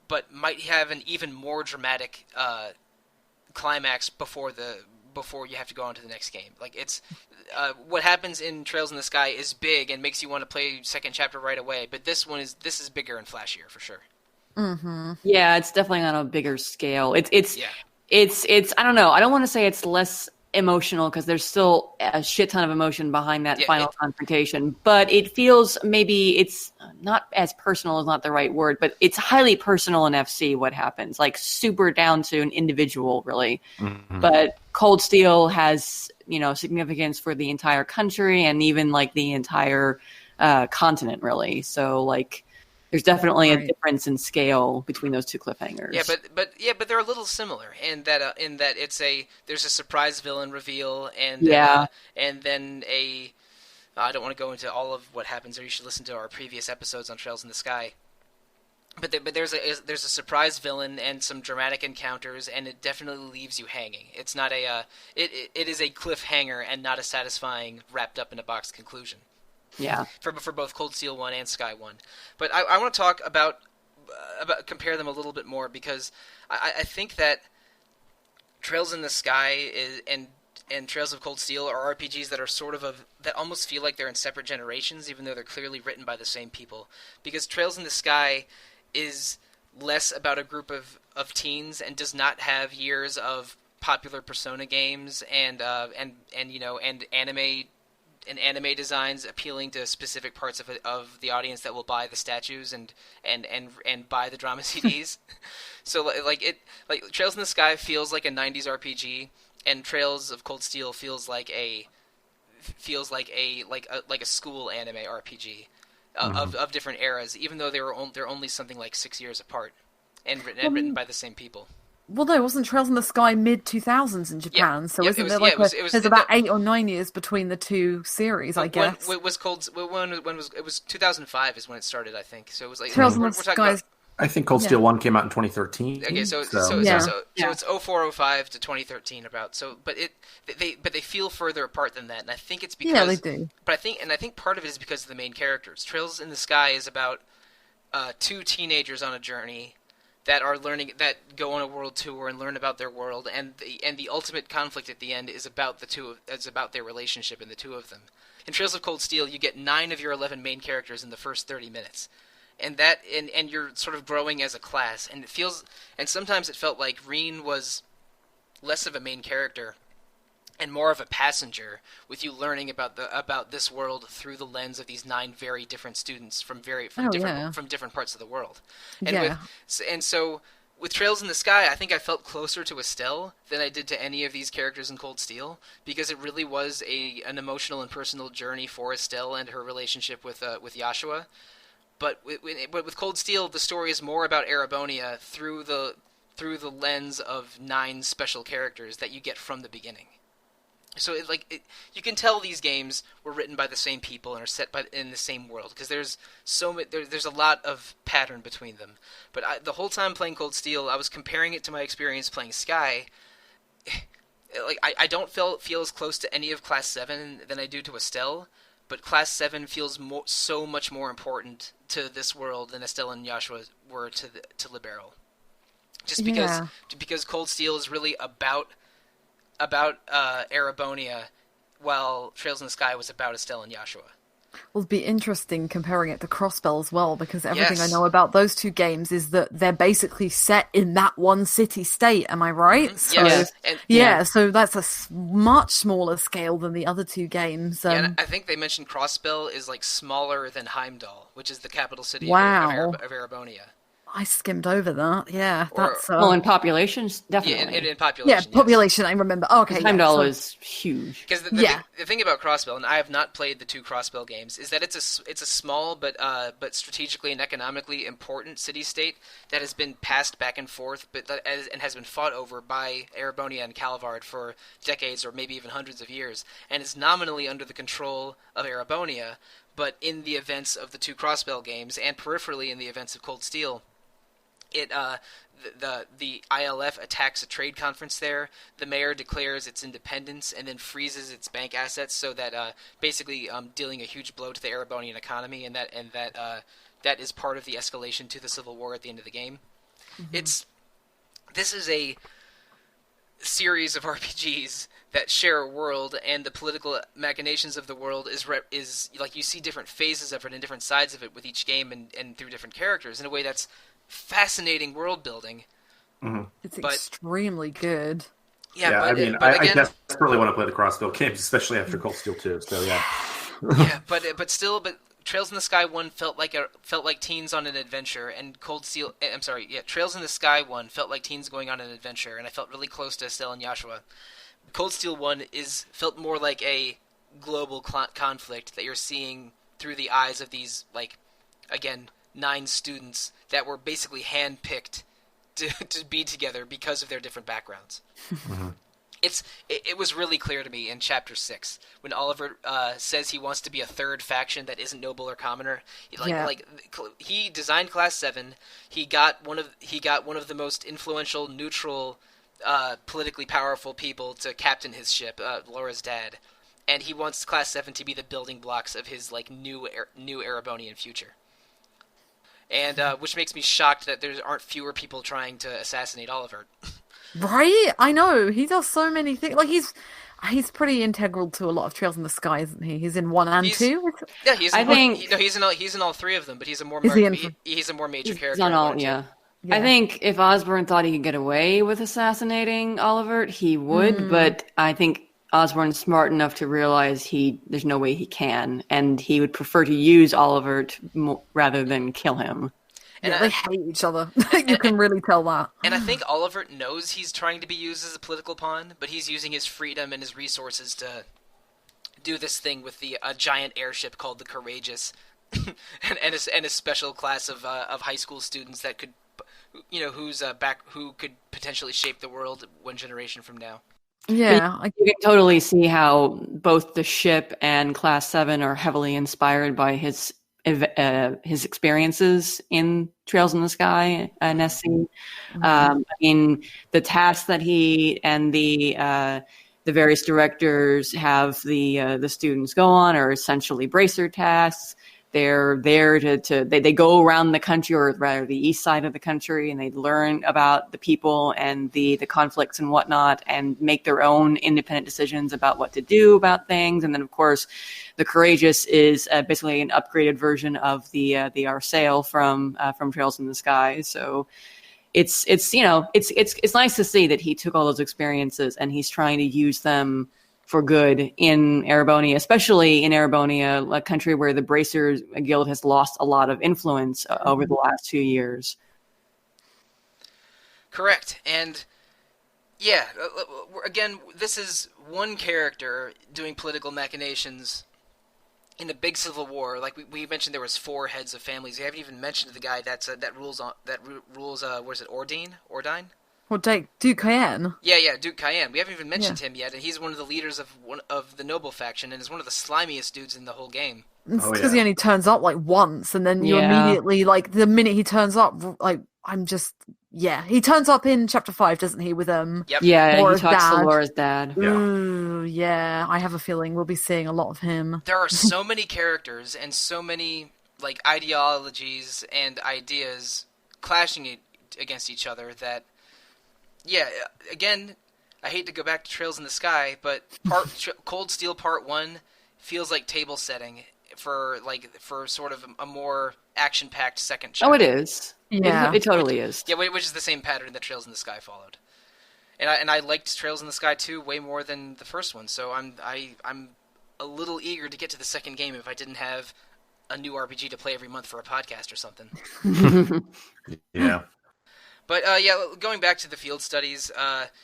A: but might have an even more dramatic climax before you have to go on to the next game. Like it's what happens in Trails in the Sky is big and makes you want to play second chapter right away. But this is bigger and flashier for sure.
B: Mm-hmm.
C: Yeah, it's definitely on a bigger scale. It's I don't know. I don't want to say it's less emotional because there's still a shit ton of emotion behind that final confrontation, but it feels maybe it's not as personal is not the right word, but it's highly personal in FC what happens, like super down to an individual really. Mm-hmm. But Cold Steel has, significance for the entire country and even like the entire continent really. So like there's definitely a difference in scale between those two cliffhangers.
A: Yeah, but they're a little similar in that there's a surprise villain reveal and then I don't want to go into all of what happens, or you should listen to our previous episodes on Trails in the Sky. But there's a surprise villain and some dramatic encounters, and it definitely leaves you hanging. It's not it is a cliffhanger and not a satisfying wrapped up in a box conclusion.
C: Yeah,
A: for both Cold Steel 1 and Sky 1. But I want to talk about compare them a little bit more, because I think that Trails in the Sky and Trails of Cold Steel are RPGs that are sort of that almost feel like they're in separate generations, even though they're clearly written by the same people. Because Trails in the Sky is less about a group of teens and does not have years of popular Persona games and anime designs appealing to specific parts of the audience that will buy the statues and buy the drama CDs. So like Trails in the Sky feels like a 90s RPG, and Trails of Cold Steel feels like a school anime RPG of different eras, even though they're only something like 6 years apart and written by the same people.
B: Well, no, wasn't Trails in the Sky mid-2000s in Japan?
A: Yeah.
B: So
A: yeah,
B: isn't there there's about 8 or 9 years between the two series, I guess.
A: It was 2005 is when it started, I think. So it was like
B: Trails in the Sky.
D: I think Cold Steel 1 came out in 2013.
A: Okay, so it's 0405 to 2013 about. So but they feel further apart than that, and I think it's because
B: they do.
A: But I think part of it is because of the main characters. Trails in the Sky is about two teenagers on a journey that go on a world tour and learn about their world, and the ultimate conflict at the end is about their relationship and the two of them. In Trails of Cold Steel, you get 9 of your 11 main characters in the first 30 minutes, and you're sort of growing as a class, and sometimes it felt like Reen was less of a main character and more of a passenger, with you learning about this world through the lens of these 9 very different students from different parts of the world. And so with Trails in the Sky, I think I felt closer to Estelle than I did to any of these characters in Cold Steel, because it really was an emotional and personal journey for Estelle and her relationship with Yashua. But with Cold Steel, the story is more about Erebonia through the lens of 9 special characters that you get from the beginning. So you can tell these games were written by the same people and are set in the same world, because there's a lot of pattern between them. But the whole time playing Cold Steel, I was comparing it to my experience playing Sky. I don't feel as close to any of Class 7 than I do to Estelle, but Class 7 feels so much more important to this world than Estelle and Yashua were to Libero. Just because Cold Steel is really about Erebonia, while Trails in the Sky was about Estelle and Yashua.
B: Will be interesting comparing it to Crossbell as well, because everything I know about those two games is that they're basically set in that one city-state. Am I right?
A: Mm-hmm.
B: So that's a much smaller scale than the other two games.
A: And I think they mentioned Crossbell is like smaller than Heimdall, which is the capital city of Erebonia.
B: I skimmed over that. Yeah, that's
C: well, in population, definitely.
A: In population.
B: Yeah, population. I remember. Oh, okay,
C: Heimdall is huge.
A: Because the thing about Crossbell, and I have not played the two Crossbell games, is that it's a small but strategically and economically important city-state that has been passed back and forth, and has been fought over by Erebonia and Calvard for decades or maybe even hundreds of years, and is nominally under the control of Erebonia, but in the events of the two Crossbell games and peripherally in the events of Cold Steel. The ILF attacks a trade conference there. The mayor declares its independence and then freezes its bank assets, so that basically dealing a huge blow to the Erebonian economy, and that is part of the escalation to the civil war at the end of the game. Mm-hmm. This is a series of RPGs that share a world, and the political machinations of the world is like you see different phases of it and different sides of it with each game and through different characters in a way that's fascinating world building.
B: Mm-hmm. It's extremely good.
D: I desperately want to play the Crossbell games, especially after Cold Steel 2. So
A: but Trails in the Sky 1 felt like teens on an adventure, and Trails in the Sky 1 felt like teens going on an adventure, and I felt really close to Estelle and Joshua. Cold Steel 1 felt more like a global conflict that you're seeing through the eyes of these, 9 students that were basically handpicked to be together because of their different backgrounds. Mm-hmm. It was really clear to me in Chapter 6 when Oliver says he wants to be a third faction that isn't noble or commoner. He designed Class 7. He got one of the most influential, neutral, politically powerful people to captain his ship, Laura's dad, and he wants Class 7 to be the building blocks of his new Erebonian future. And which makes me shocked that there aren't fewer people trying to assassinate Oliver.
B: Right? I know. He does so many things. He's pretty integral to a lot of Trails in the Sky, isn't he? He's in 1 and 2.
A: Yeah, he's in all 3 of them, but he's a more major character.
C: On all, yeah. I think if Osborne thought he could get away with assassinating Oliver, he would, but I think Osborne's smart enough to realize there's no way he can, and he would prefer to use Oliver rather than kill him.
B: And they hate each other. You can really tell that.
A: And I think Oliver knows he's trying to be used as a political pawn, but he's using his freedom and his resources to do this thing with a giant airship called the Courageous, and a special class of high school students that could, who could potentially shape the world one generation from now.
B: Yeah,
C: you can totally see how both the ship and Class 7 are heavily inspired by his experiences in Trails in the Sky and SC. The tasks that he and the various directors have the students go on are essentially bracer tasks. They're there they go around the country, or rather the east side of the country, and they learn about the people and the conflicts and whatnot, and make their own independent decisions about what to do about things. And then, of course, the Courageous is basically an upgraded version of the Arsail from Trails in the Sky. So it's nice to see that he took all those experiences and he's trying to use them for good in Erebonia, especially in Erebonia, a country where the Bracers Guild has lost a lot of influence over the last 2 years.
A: Correct. And again, this is one character doing political machinations in a big civil war. Like we mentioned, there was 4 heads of families. We haven't even mentioned the guy that rules what is it, Ordine?
B: Well, Duke Cayenne.
A: Yeah, Duke Cayenne. We haven't even mentioned him yet, and he's one of the leaders of the noble faction, and is one of the slimiest dudes in the whole game.
B: It's because he only turns up once, and then you immediately the minute he turns up, he turns up in Chapter 5, doesn't he? With
A: Yep.
C: Yeah, he talks to Laura's dad.
B: Yeah. Ooh, yeah, I have a feeling we'll be seeing a lot of him.
A: There are so many characters and so many ideologies and ideas clashing against each other that. Yeah, again, I hate to go back to Trails in the Sky, but Cold Steel Part 1 feels like table setting for sort of a more action-packed second chapter.
C: Oh, it is. Yeah, it totally is.
A: Yeah, which is the same pattern that Trails in the Sky followed. And I liked Trails in the Sky 2 way more than the first one, so I'm a little eager to get to the second game if I didn't have a new RPG to play every month for a podcast or something.
D: Yeah.
A: But going back to the field studies,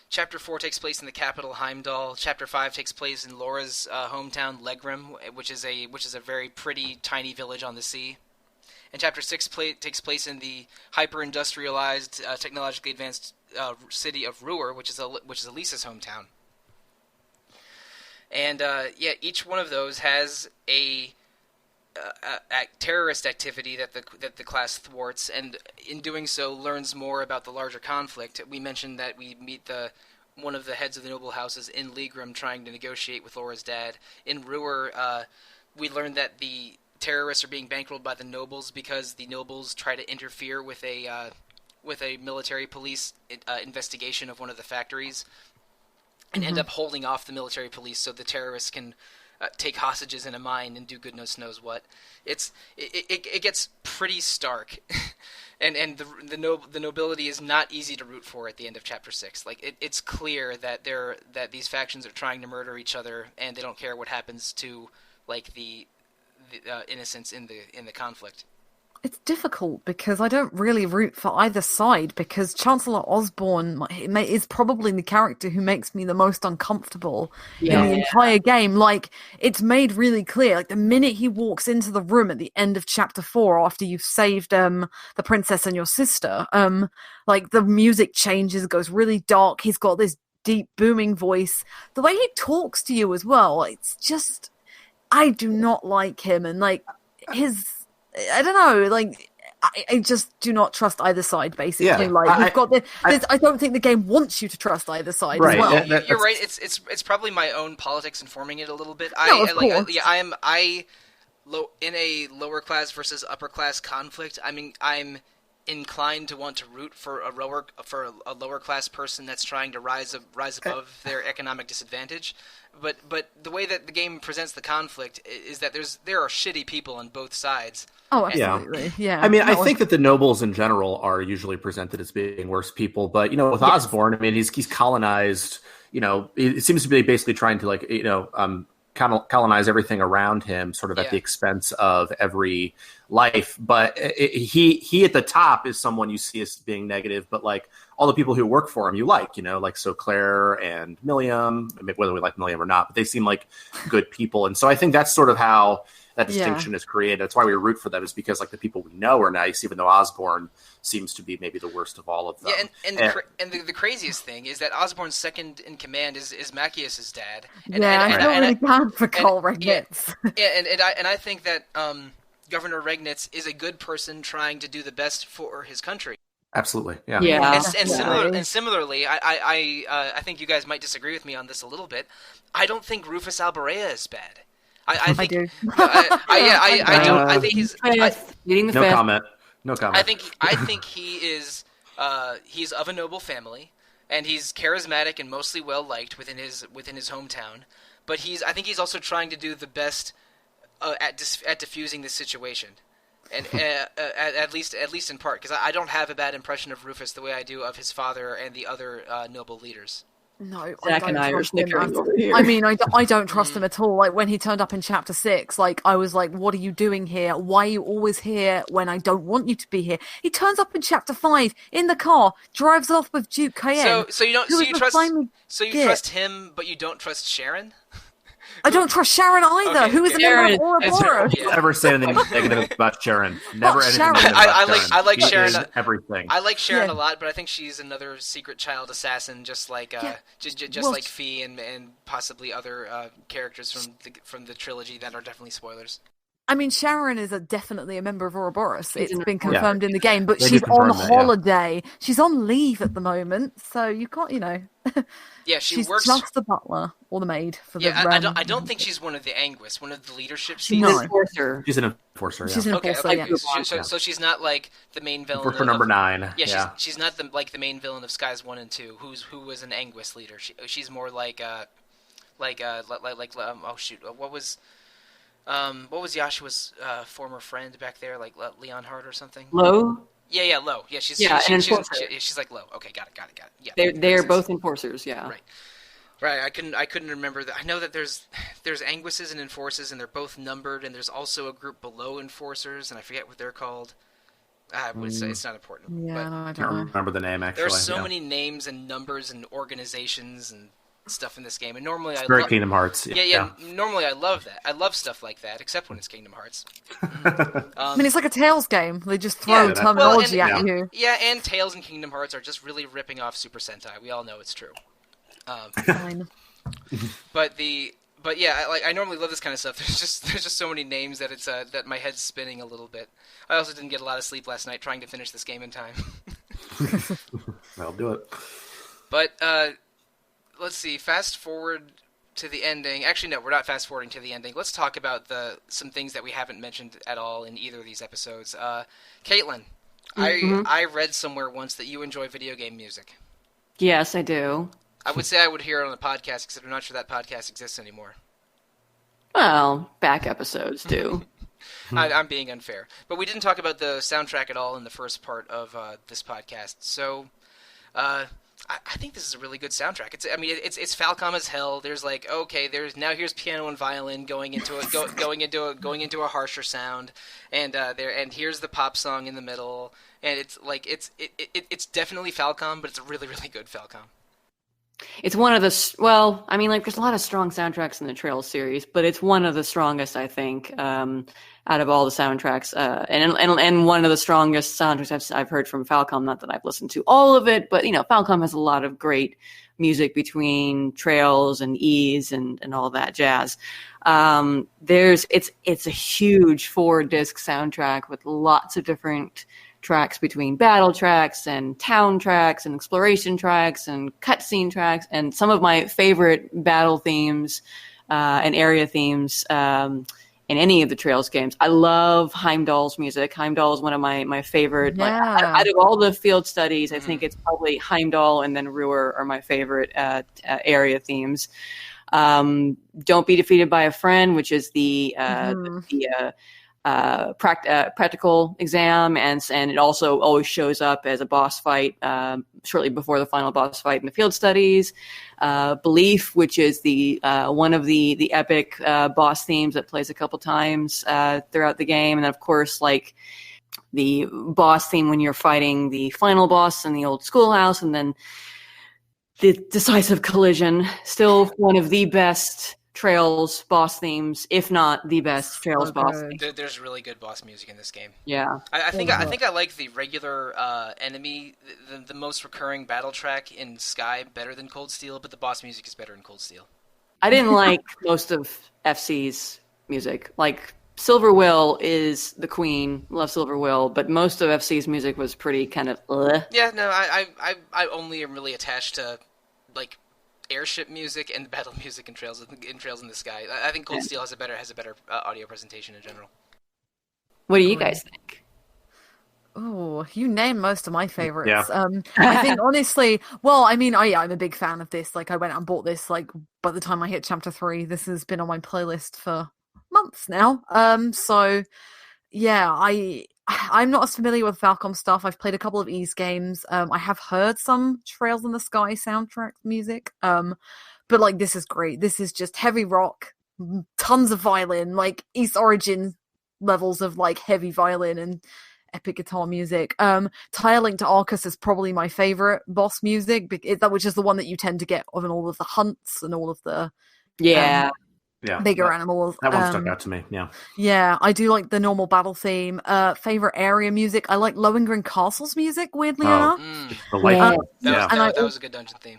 A: Chapter 4 takes place in the capital Heimdall. Chapter 5 takes place in Laura's hometown Legram, which is a very pretty tiny village on the sea. And Chapter 6 takes place in the hyper-industrialized, technologically advanced city of Ruhr, which is Elisa's hometown. And each one of those has a terrorist activity that the class thwarts, and in doing so learns more about the larger conflict. We mentioned that we meet one of the heads of the noble houses in Legram trying to negotiate with Laura's dad. In Ruhr, we learned that the terrorists are being bankrolled by the nobles because the nobles try to interfere with a military police investigation of one of the factories, and end up holding off the military police so the terrorists can take hostages in a mine and do goodness knows what. It gets pretty stark, and the nobility is not easy to root for at the end of Chapter 6. Like it's clear that these factions are trying to murder each other, and they don't care what happens to like the innocents in the conflict.
B: It's difficult because I don't really root for either side, because Chancellor Osborne is probably the character who makes me the most uncomfortable in the entire game. Like, it's made really clear, like the minute he walks into the room at the end of Chapter 4 after you've saved the princess and your sister, like the music changes, goes really dark. He's got this deep booming voice. The way he talks to you as well, it's just, I do not like him, and like I don't know, like, I just do not trust either side, basically. Yeah, like, we've got this. I don't think the game wants you to trust either side as well.
A: You're right. It's probably my own politics informing it a little bit. In a lower class versus upper class conflict. I mean, I'm inclined to want to root for a lower class person that's trying to rise above their economic disadvantage. But the way that the game presents the conflict is that there are shitty people on both sides.
B: Oh, absolutely. Yeah.
D: I mean, I think that the nobles in general are usually presented as being worse people, but with Osborne, I mean, he's colonized. It seems to be basically trying to colonize everything around him, sort of at the expense of every life. But he at the top is someone you see as being negative, but like all the people who work for him, so Claire and Milliam, whether we like Milliam or not, but they seem like good people. And so I think that's sort of how that distinction is created. That's why we root for them, is because like the people we know are nice, even though Osborne seems to be maybe the worst of all of them.
A: Yeah, and the craziest thing is that Osborne's second in command is Macias's dad.
B: I feel really bad for Cole Regnitz.
A: And I think that Governor Regnitz is a good person trying to do the best for his country.
D: Absolutely, yeah.
A: And similarly, I think you guys might disagree with me on this a little bit. I don't think Rufus Alborea is bad. I think,
B: do.
A: I don't. I think he's
D: no comment. No comment.
A: I think he is. He's of a noble family, and he's charismatic and mostly well liked within his hometown. But I think he's also trying to do the best at diffusing this situation, and at least in part, because I don't have a bad impression of Rufus the way I do of his father and the other noble leaders.
B: No,
C: Zach and I are snickering over here.
B: I mean, I don't trust him at all. Like, when he turned up in Chapter 6, like, I was like, what are you doing here? Why are you always here when I don't want you to be here? He turns up in Chapter 5 in the car, drives off with Duke Cayenne.
A: So you trust him, but you don't trust Sharon?
B: I don't trust Sharon either. Okay, who is a member of Ouroboros?
D: Never say anything negative about Sharon. Never anything
B: Sharon.
D: negative about Sharon.
A: I like Sharon.
D: Everything.
A: I like Sharon a lot, but I think she's another secret child assassin, just like like Fee and possibly other characters from the trilogy that are definitely spoilers.
B: I mean, Sharon is definitely a member of Ouroboros. It's been confirmed in the game, but she's on holiday. Yeah. She's on leave at the moment, so you can't,
A: she's
B: works. Just the butler or the maid for the.
A: I don't think she's one of the Anguis, one of the leadership.
B: She's an
C: enforcer.
D: She's an enforcer. Yeah.
B: She's an enforcer.
A: So she's not like the main villain.
D: Enforcer number 9.
A: Yeah, she's not the main villain of Skies 1 and 2. Who was an Anguis leader? She's more like what was. What was Yashua's former friend back there, like Leon Hart or something?
C: Lo?
A: Yeah, Lo. Yeah, she's like Lo. Okay, got it. Yeah,
C: they're both enforcers. Yeah,
A: right. I couldn't remember that. I know that there's Anguisses and Enforcers, and they're both numbered, and there's also a group below Enforcers, and I forget what they're called. It's not important.
B: Yeah,
A: but
B: no, I
D: don't remember the name. Actually,
A: there's so many names and numbers and organizations and stuff in this game, and normally
D: it's very Kingdom Hearts.
A: Yeah. Normally, I love that. I love stuff like that, except when it's Kingdom Hearts.
B: I mean, it's like a Tales game. They just throw terminology at you.
A: Yeah, and Tales and Kingdom Hearts are just really ripping off Super Sentai. We all know it's true.
B: Fine.
A: But yeah, I normally love this kind of stuff. There's just so many names that it's that my head's spinning a little bit. I also didn't get a lot of sleep last night trying to finish this game in time.
D: I'll do it.
A: But let's see. Fast forward to the ending. Actually, no, we're not fast forwarding to the ending. Let's talk about some things that we haven't mentioned at all in either of these episodes. Caitlin, I read somewhere once that you enjoy video game music.
C: Yes, I do.
A: I would say I would hear it on a podcast, except I'm not sure that podcast exists anymore.
C: Well, back episodes do.
A: I'm being unfair. But we didn't talk about the soundtrack at all in the first part of this podcast. So I think this is a really good soundtrack. It's Falcom as hell. There's here's piano and violin going into a harsher sound, and here's the pop song in the middle, and it's definitely Falcom, but it's a really, really good Falcom.
C: It's one of the there's a lot of strong soundtracks in the Trails series, but it's one of the strongest, I think, out of all the soundtracks, and one of the strongest soundtracks I've heard from Falcom. Not that I've listened to all of it, but Falcom has a lot of great music between Trails and Ease and all that jazz. It's a huge 4-disc soundtrack with lots of different tracks between battle tracks and town tracks and exploration tracks and cutscene tracks, and some of my favorite battle themes and area themes in any of the Trails games. I love Heimdall's music. Heimdall is one of my favorite.
B: Yeah.
C: Out of all the field studies, I think it's probably Heimdall and then Ruhr are my favorite area themes. Don't Be Defeated by a Friend, which is the practical exam, and it also always shows up as a boss fight shortly before the final boss fight in the field studies. Belief, which is the one of the epic boss themes that plays a couple times throughout the game, and then of course the boss theme when you're fighting the final boss in the old schoolhouse, and then the decisive collision, still one of the best Trails boss themes, if not the best Trails boss theme.
A: There's really good boss music in this game.
C: Yeah,
A: I think I like the regular enemy, the most recurring battle track in Sky better than Cold Steel, but the boss music is better in Cold Steel.
C: I didn't like most of FC's music. Like Silver Will is the queen, love Silver Will, but most of FC's music was pretty kind of.
A: Yeah, no, I only am really attached to airship music and battle music in Trails in the Sky. I think Cold Steel has a better audio presentation in general.
C: What do you guys think?
B: Oh, you named most of my favorites.
D: Yeah.
B: I think honestly, I'm a big fan of this. I went and bought this by the time I hit chapter 3. This has been on my playlist for months now. So yeah, I'm not as familiar with Falcom stuff. I've played a couple of Ease games. I have heard some Trails in the Sky soundtrack music. But this is great. This is just heavy rock, tons of violin, East Origin levels of heavy violin and epic guitar music. Tire Link to Arcus is probably my favorite boss music, which is the one that you tend to get in all of the hunts and all of the bigger animals.
D: That one stuck out to me.
B: Yeah, I do like the normal battle theme. Favorite area music, I like Lohengrin Castle's music, weirdly enough.
A: That was a good dungeon theme.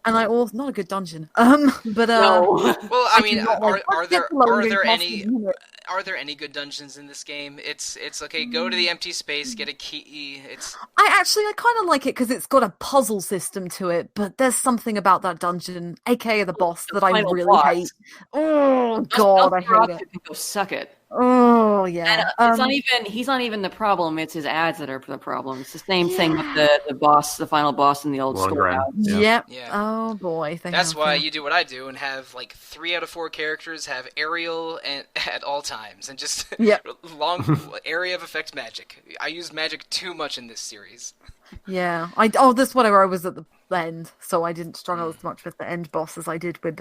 B: And I also not a good dungeon. But
C: no.
A: Well, I mean, are there any good dungeons in this game? It's okay. Go to the empty space, get a key.
B: I kind of like it because it's got a puzzle system to it. But there's something about that dungeon, aka the boss, that I really hate. Oh God, I hate it.
C: Go suck it.
B: Oh yeah,
C: and he's not even the problem. It's his ads that are the problem. It's the same thing with the final boss in the old storehouse.
B: Yep. Yeah. Oh boy,
A: that's why you do what I do and have like 3 out of 4 characters have aerial and at all times and just long area of effect magic. I use magic too much in this series.
B: Yeah, that's whatever. I was at the end, so I didn't struggle as much with the end boss as I did with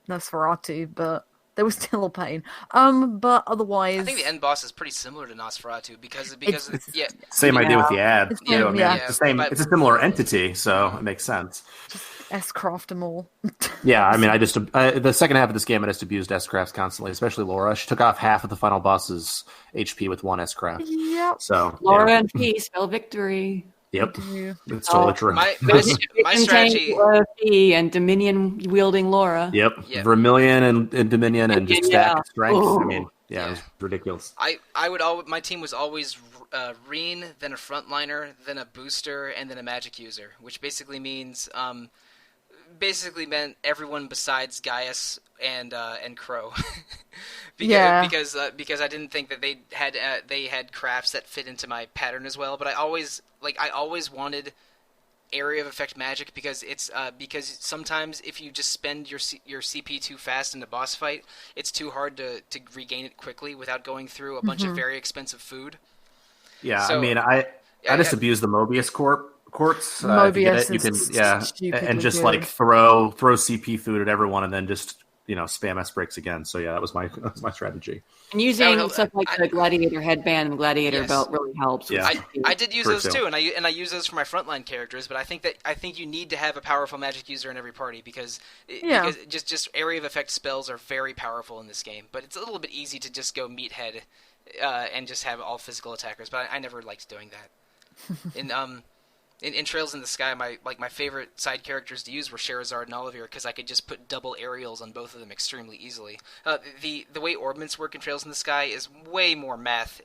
B: Nosferatu, but they were still a pain. But otherwise,
A: I think the end boss is pretty similar to Nosferatu because
D: same idea with the ad. It's the same. It's a similar entity, so it makes sense.
B: Just S-craft them all.
D: Yeah, I mean, the second half of this game, I just abused S-crafts constantly, especially Laura. She took off half of the final boss's HP with 1 S-craft.
B: Yep.
D: So
C: Laura and P spell victory.
D: Yep, it's totally true.
A: My strategy
C: and Dominion wielding Laura.
D: Yep. Vermilion and Dominion and just stack strength. Ooh. I mean, it was ridiculous.
A: My team was always Reen, then a frontliner, then a booster, and then a magic user, which basically meant everyone besides Gaius and Crow. because I didn't think that they had crafts that fit into my pattern as well. But I always wanted area of effect magic because it's because sometimes if you just spend your CP too fast in a boss fight, it's too hard to regain it quickly without going through a bunch of very expensive food.
D: Yeah, so, I mean, I just abuse the Mobius quartz.
B: Mobius
D: you can and just like throw CP food at everyone and then just spam S breaks again. So that was my strategy.
C: And using stuff like the gladiator headband and the gladiator belt really helps.
D: Yeah.
A: I did use those too, and I use those for my frontline characters. But I think you need to have a powerful magic user in every party because just area of effect spells are very powerful in this game. But it's a little bit easy to just go meathead and just have all physical attackers. But I never liked doing that. In Trails in the Sky, my favorite side characters to use were Sherazard and Olivia because I could just put double aerials on both of them extremely easily. The way orbments work in Trails in the Sky is way more math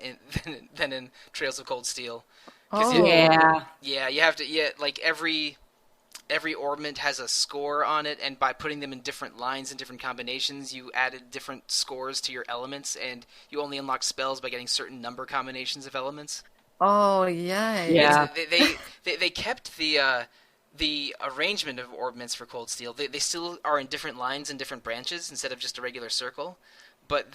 A: than in Trails of Cold Steel.
C: You
A: have to like every orbment has a score on it, and by putting them in different lines and different combinations, you added different scores to your elements, and you only unlock spells by getting certain number combinations of elements.
B: Oh yeah.
A: They kept the arrangement of orbments for Cold Steel. They still are in different lines and different branches instead of just a regular circle, but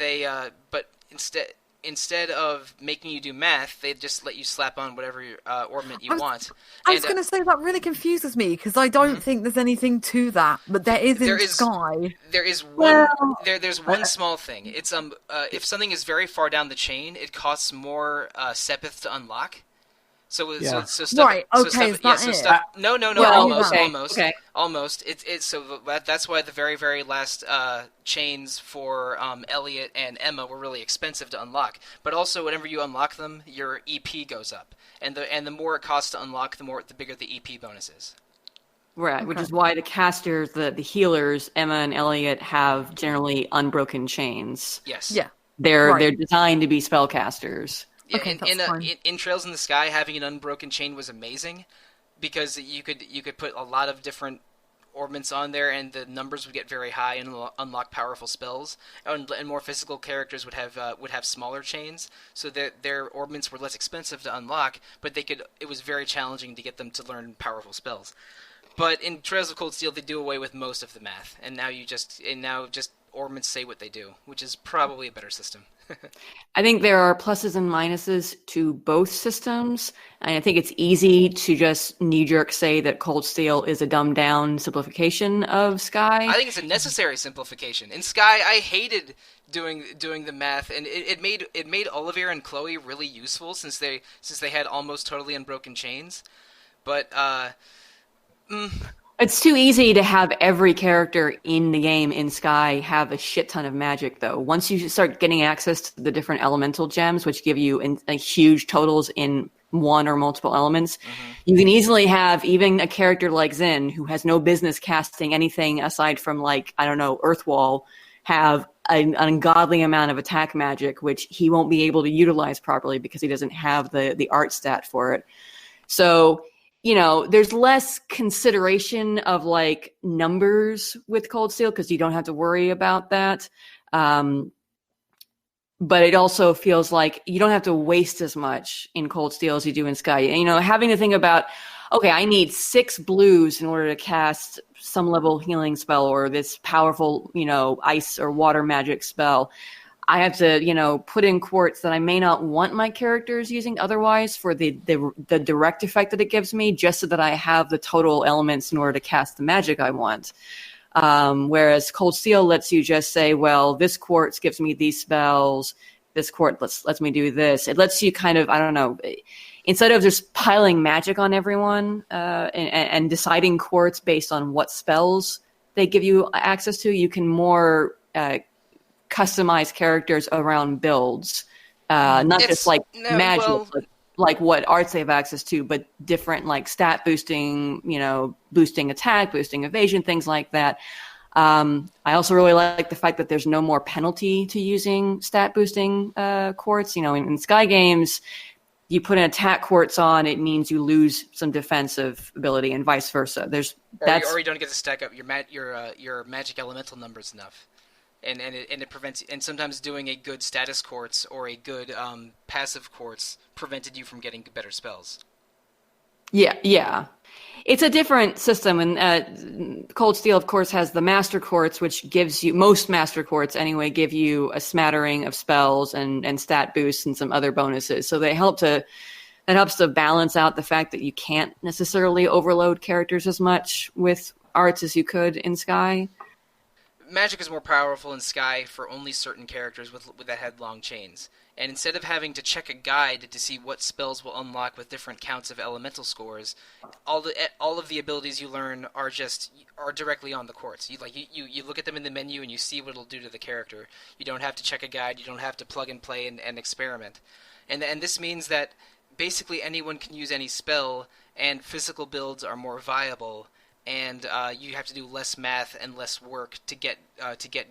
A: instead of making you do math, they just let you slap on whatever orbment you want.
B: I was going to say that really confuses me because I don't think there's anything to that, but there is in Sky.
A: There is one. There's one small thing. It's if something is very far down the chain, it costs more Sepith to unlock. So stuff.
B: Right. Okay. Is that it?
A: Stuff. No.
C: Well,
A: almost.
C: Okay.
A: Almost. It's so that's why the very, very last chains for Elliot and Emma were really expensive to unlock. But also, whenever you unlock them, your EP goes up, and the more it costs to unlock, the bigger the EP bonus is.
C: Right, which is why the casters, the healers, Emma and Elliot, have generally unbroken chains.
A: Yes.
B: Yeah.
C: They're designed to be spellcasters.
A: Yeah, okay, in Trails in the Sky, having an unbroken chain was amazing because you could put a lot of different orbments on there, and the numbers would get very high and unlock powerful spells. And more physical characters would have smaller chains, so that their orbments were less expensive to unlock. But it was very challenging to get them to learn powerful spells. But in Trails of Cold Steel, they do away with most of the math, and now just orbments say what they do, which is probably a better system.
C: I think there are pluses and minuses to both systems, and I think it's easy to just knee-jerk say that Cold Steel is a dumbed-down simplification of Sky.
A: I think it's a necessary simplification. In Sky, I hated doing the math, and it made Olivia and Chloe really useful since they had almost totally unbroken chains, but
C: It's too easy to have every character in the game in Sky have a shit ton of magic, though. Once you start getting access to the different elemental gems, which give you huge totals in one or multiple elements, you can easily have even a character like Zen, who has no business casting anything aside from, Earthwall, have an ungodly amount of attack magic, which he won't be able to utilize properly because he doesn't have the art stat for it. So there's less consideration of numbers with Cold Steel because you don't have to worry about that. but it also feels like you don't have to waste as much in Cold Steel as you do in Sky. You know, having to think about, okay, I need 6 blues in order to cast some level healing spell or this powerful, you know, ice or water magic spell. I have to, you know, put in quartz that I may not want my characters using otherwise for the direct effect that it gives me, just so that I have the total elements in order to cast the magic I want. Whereas Cold Steel lets you just say, well, this quartz gives me these spells. This quartz lets me do this. It lets you kind of, I don't know, instead of just piling magic on everyone and deciding quartz based on what spells they give you access to, you can more customize characters around builds, not just like magic, like what arts they have access to, but different like stat boosting, you know, boosting attack, boosting evasion, things like that. I also really like the fact that there's no more penalty to using stat boosting quartz. You know, in Sky games, you put an attack quartz on, it means you lose some defensive ability, and vice versa. Or
A: you don't get to stack up your magic elemental numbers enough. And it prevents, and sometimes doing a good status quartz or a good passive quartz prevented you from getting better spells.
C: Yeah. It's a different system, and Cold Steel, of course, has the Master Quartz, which gives you, most Master Quartz anyway, give you a smattering of spells and stat boosts and some other bonuses. So that helps to balance out the fact that you can't necessarily overload characters as much with arts as you could in Sky.
A: Magic is more powerful in Sky for only certain characters with that had long chains. And instead of having to check a guide to see what spells will unlock with different counts of elemental scores, all of the abilities you learn are directly on the quartz. You look at them in the menu and you see what it'll do to the character. You don't have to check a guide. You don't have to plug and play and experiment. And this means that basically anyone can use any spell, and physical builds are more viable. And you have to do less math and less work to get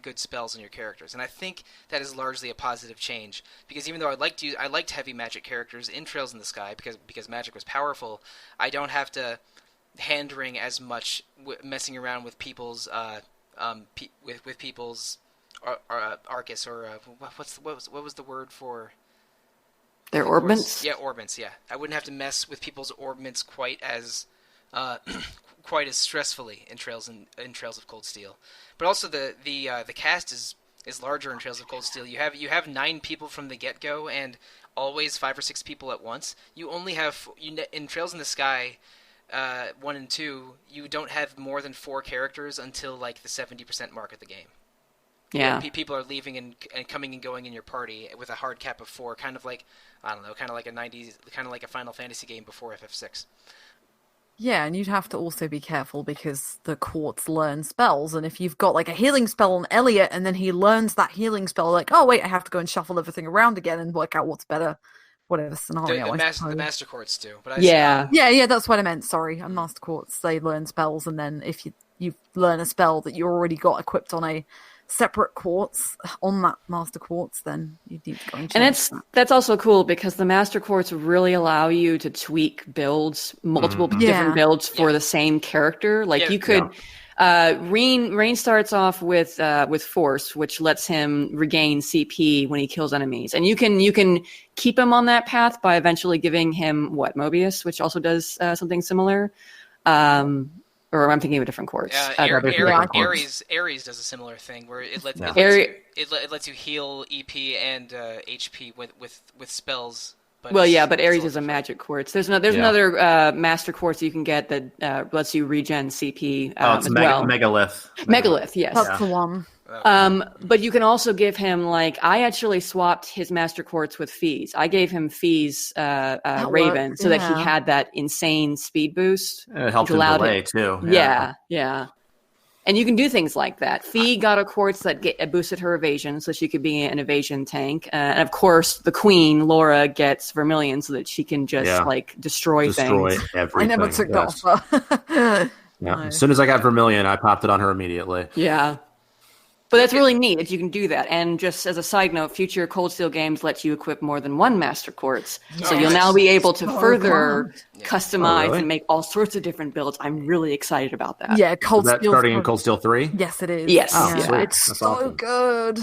A: good spells on your characters, and I think that is largely a positive change. Because even though I liked heavy magic characters in Trails in the Sky because magic was powerful, I don't have to hand wring as much messing around with people's with people's Argus or what was the word for
C: their orbments?
A: Yeah, orbments. Yeah, I wouldn't have to mess with people's orbments quite as stressfully in Trails of Cold Steel. But also the cast is larger in Trails of Cold Steel. You have 9 people from the get-go and always 5 or 6 people at once. You only have in Trails in the Sky 1 and 2, you don't have more than 4 characters until like the 70% mark of the game.
C: Yeah.
A: People are leaving and coming and going in your party with a hard cap of 4, kind of like a Final Fantasy game before FF6.
B: Yeah, and you'd have to also be careful because the quartz learn spells, and if you've got like a healing spell on Elliot and then he learns that healing spell, like, oh wait, I have to go and shuffle everything around again and work out what's better, whatever scenario.
A: The Master Quartz do. But
B: yeah, that's what I meant, sorry. On Master Quartz, they learn spells, and then if you learn a spell that you already got equipped on a separate quartz on that Master Quartz, then you need to go and change
C: that's also cool because the Master Quartz really allow you to tweak builds, multiple different builds for the same character. Like you could Rain starts off with Force, which lets him regain CP when he kills enemies, and you can keep him on that path by eventually giving him Mobius, which also does something similar. Or I'm thinking of a different quartz.
A: Ares does a similar thing where it lets you heal EP and HP with spells. But
C: Ares is a magic quartz. There's another Master Quartz you can get that lets you regen CP.
D: It's Megalith.
C: Megalith, yes.
B: That's the one.
C: But you can also give him, I actually swapped his Master Quartz with Fees. I gave him Fees Raven so that he had that insane speed boost.
D: It helped him delay too.
C: Yeah. And you can do things like that. Fee got a quartz that boosted her evasion so she could be an evasion tank. And of course, the queen, Laura, gets Vermilion so that she can just destroy things.
D: Everything.
B: I never took that offer.
D: As soon as I got Vermilion, I popped it on her immediately.
C: Yeah. But that's really neat that you can do that. And just as a side note, future Cold Steel games let you equip more than one Master Quartz. So you'll now be able to further customize and make all sorts of different builds. I'm really excited about that.
B: Yeah, Cold Steel.
D: Is that starting in Cold Steel 3?
B: Yes, it is.
C: Yes.
B: It's so good.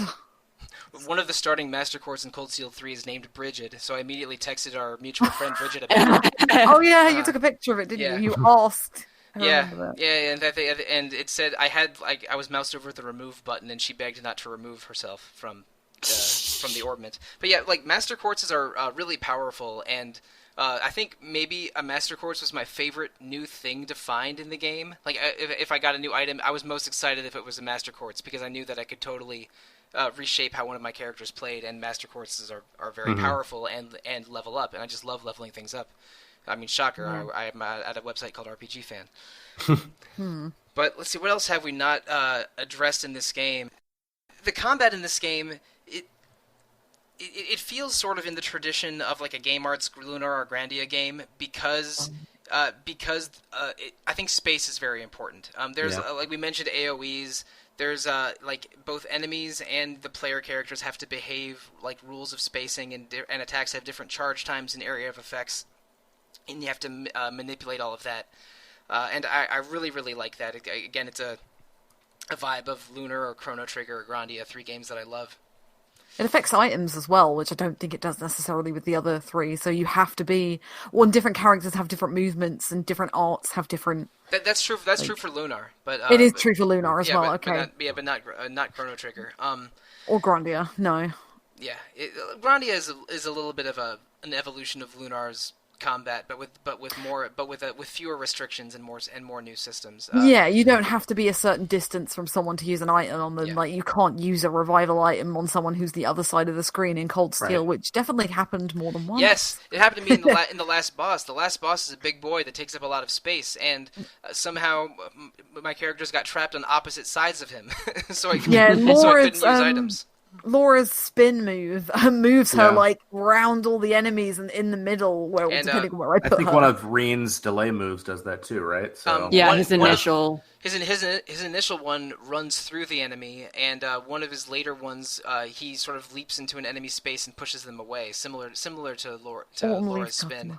A: one of the starting Master Courts in Cold Steel 3 is named Bridget, so I immediately texted our mutual friend Bridget about it.
B: Oh yeah, you took a picture of it, didn't you? You asked.
A: Yeah, and it said I was moused over the remove button, and she begged not to remove herself from the orbment. But yeah, like Master Quartzes are really powerful, and I think maybe a Master Quartz was my favorite new thing to find in the game. Like if I got a new item, I was most excited if it was a Master Quartz, because I knew that I could totally reshape how one of my characters played, and Master Quartzes are very powerful and level up, and I just love leveling things up. I mean, shocker, I'm at a website called RPG Fan. But let's see, what else have we not addressed in this game? The combat in this game, it feels sort of in the tradition of like a Game Arts Lunar or Grandia game, because I think space is very important. There's like we mentioned, AoEs. There's like both enemies and the player characters have to behave like rules of spacing, and attacks have different charge times and area of effects, and you have to manipulate all of that. And I really, really like that. Again, it's a vibe of Lunar or Chrono Trigger or Grandia, 3 games that I love.
B: It affects items as well, which I don't think it does necessarily with the other 3. So you have to be... different characters have different movements, and different arts have different...
A: That's true. That's true for Lunar, but
B: it is true for Lunar as well.
A: But not Chrono Trigger.
B: Or Grandia, no.
A: Yeah, Grandia is a little bit of an evolution of Lunar's combat, but with fewer restrictions and more new systems.
B: You don't have to be a certain distance from someone to use an item on them. Yeah. Like you can't use a revival item on someone who's the other side of the screen in Cold Steel, which definitely happened more than once.
A: Yes, it happened to me in the last boss. The last boss is a big boy that takes up a lot of space, and somehow my characters got trapped on opposite sides of him, so I couldn't use items.
B: Laura's spin move moves her like round all the enemies and in the middle, depending on where I put her.
D: I think one of Reen's delay moves does that too, right? So
C: his initial
A: one runs through the enemy, and one of his later ones he sort of leaps into an enemy space and pushes them away, similar to Laura's spin.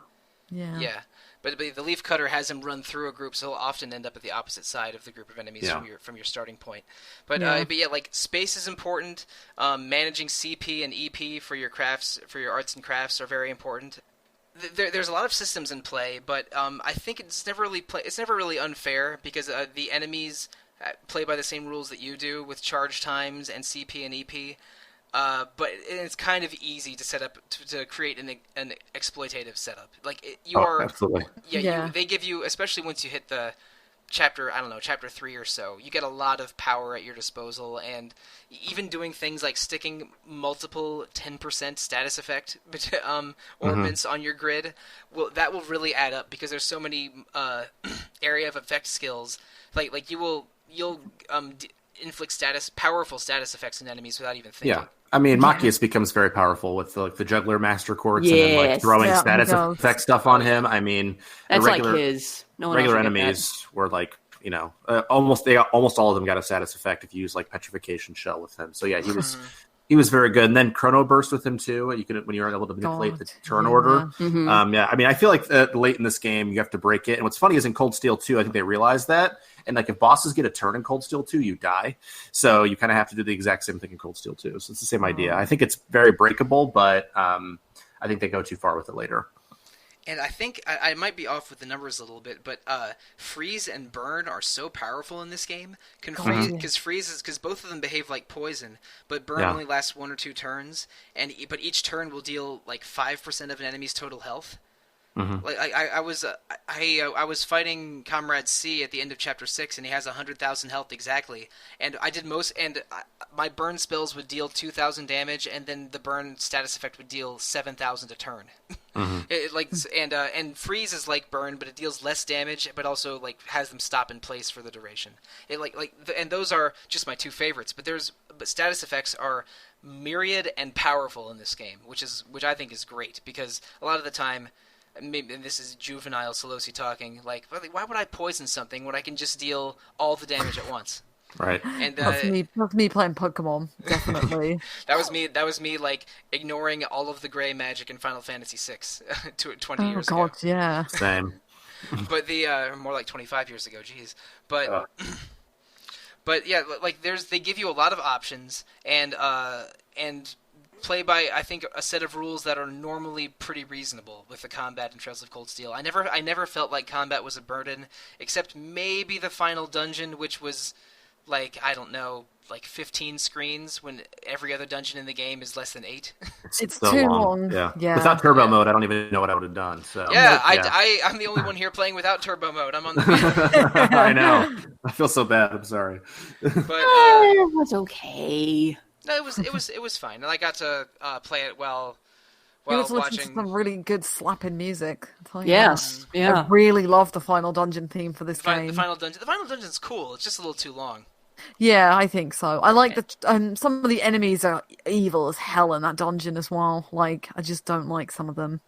A: Yeah. But the Leaf Cutter has him run through a group, so he'll often end up at the opposite side of the group of enemies from your starting point. But like space is important. Managing CP and EP for your crafts, for your arts and crafts, are very important. There's a lot of systems in play, but I think it's never really unfair, because the enemies play by the same rules that you do with charge times and CP and EP. But it's kind of easy to set up to create an exploitative setup. Like
D: absolutely.
A: They give you, especially once you hit the chapter 3 or so, you get a lot of power at your disposal, and even doing things like sticking multiple 10% status effect ornaments on your grid, that will really add up, because there's so many area of effect skills. Like you'll inflict powerful status effects on enemies without even thinking.
D: Yeah. I mean, Machias becomes very powerful with the Juggler Master Quartz and then throwing status effect stuff on him. I mean,
C: that's regular, like his. No
D: regular enemies were like, almost all of them got a status effect if you use like Petrification Shell with him. So yeah, he was very good. And then Chrono Burst with him too. When you were able to manipulate the turn order. I mean, I feel like late in this game you have to break it. And what's funny is in Cold Steel 2, I think they realized that. And like if bosses get a turn in Cold Steel 2, you die. So you kind of have to do the exact same thing in Cold Steel 2. So it's the same idea. I think it's very breakable, but I think they go too far with it later.
A: And I think I might be off with the numbers a little bit, but freeze and burn are so powerful in this game. Because both of them behave like poison, but burn only lasts 1 or 2 turns, but each turn will deal like 5% of an enemy's total health. Like I was fighting Comrade C at the end of Chapter 6, and he has 100,000 health exactly. And my burn spells would deal 2,000 damage, and then the burn status effect would deal 7,000 a turn. And freeze is like burn, but it deals less damage, but also like has them stop in place for the duration. And those are just my 2 favorites. But status effects are myriad and powerful in this game, which I think is great, because a lot of the time. Maybe this is juvenile Sollosi talking. Like, why would I poison something when I can just deal all the damage at once?
D: Right.
A: And
B: that's me playing Pokemon, definitely.
A: That was me like ignoring all of the gray magic in Final Fantasy VI 20 years ago. Oh god,
B: yeah.
D: Same.
A: But more like 25 years ago. Jeez. But But yeah, like they give you a lot of options and play by, I think, a set of rules that are normally pretty reasonable with the combat in Trails of Cold Steel. I never felt like combat was a burden, except maybe the final dungeon, which was like, I don't know, like 15 screens when every other dungeon in the game is less than 8.
B: It's so too long.
D: Yeah. Without turbo mode, I don't even know what I would have done. So
A: I'm the only one here playing without turbo mode. I'm on the
D: I know. I feel so bad. I'm sorry.
A: But
C: it was okay.
A: No, it was fine, and I got to play it while
B: watching some really good slapping music.
C: Yes,
B: I really love the final dungeon theme for this game.
A: The final dungeon's cool. It's just a little too long.
B: Yeah, I think so. I like some of the enemies are evil as hell in that dungeon as well. Like, I just don't like some of them,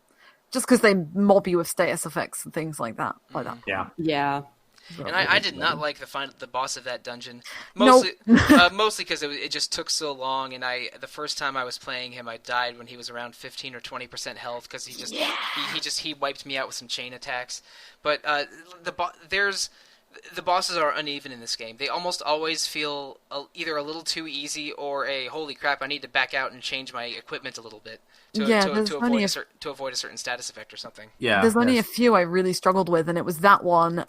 B: just because they mob you with status effects and things like that.
C: Yeah.
A: And I did not like the boss of that dungeon, mostly because it just took so long. And the first time I was playing him, I died when he was around 15 or 20% health because he wiped me out with some chain attacks. But the bosses are uneven in this game. They almost always feel either a little too easy or holy crap, I need to back out and change my equipment a little bit to avoid a certain status effect or something.
B: Yeah, there's only a few I really struggled with, and it was that one,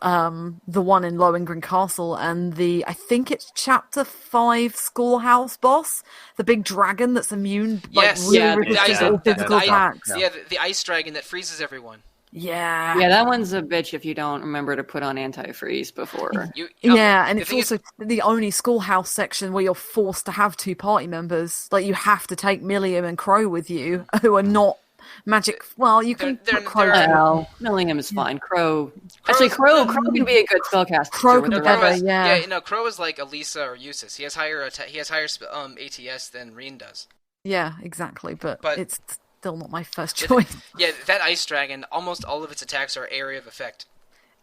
B: the one in Lohengrin Castle, and I think it's Chapter 5 Schoolhouse boss, the big dragon that's immune, physical attacks.
A: The ice dragon that freezes everyone.
B: Yeah.
C: Yeah, that one's a bitch if you don't remember to put on antifreeze before.
B: And it's also the only schoolhouse section where you're forced to have 2 party members. Like, you have to take Milliam and Crow with you, who are not magic. Well, you can put Crow.
C: Well, Milliam is fine. Crow can be a good spellcaster.
B: Crow can be better,
A: Crow is like Elisa or Eustace. He has higher ATS than Reen does.
B: Yeah, exactly. But it's still not my first choice.
A: That ice dragon, almost all of its attacks are area of effect.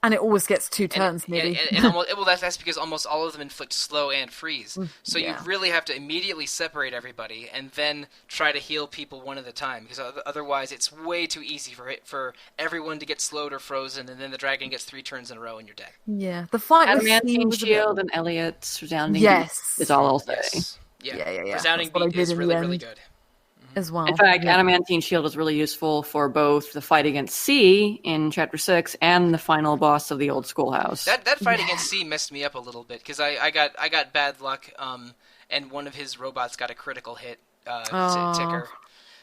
B: And it always gets 2 turns, maybe.
A: That's because almost all of them inflict slow and freeze. So you really have to immediately separate everybody and then try to heal people one at a time. Because otherwise it's way too easy for everyone to get slowed or frozen, and then the dragon gets 3 turns in a row and you're dead.
B: Yeah. The fight with
C: Adamantine Shield and Elliot's Resounding
B: Beast
C: is all I'll say.
A: Yes.
B: Yeah.
A: Resounding Beast is really, really good.
B: As well.
C: In fact, Adamantine Shield is really useful for both the fight against C in Chapter 6 and the final boss of the old schoolhouse.
A: That fight against C messed me up a little bit because I got bad luck, and one of his robots got a critical hit ticker.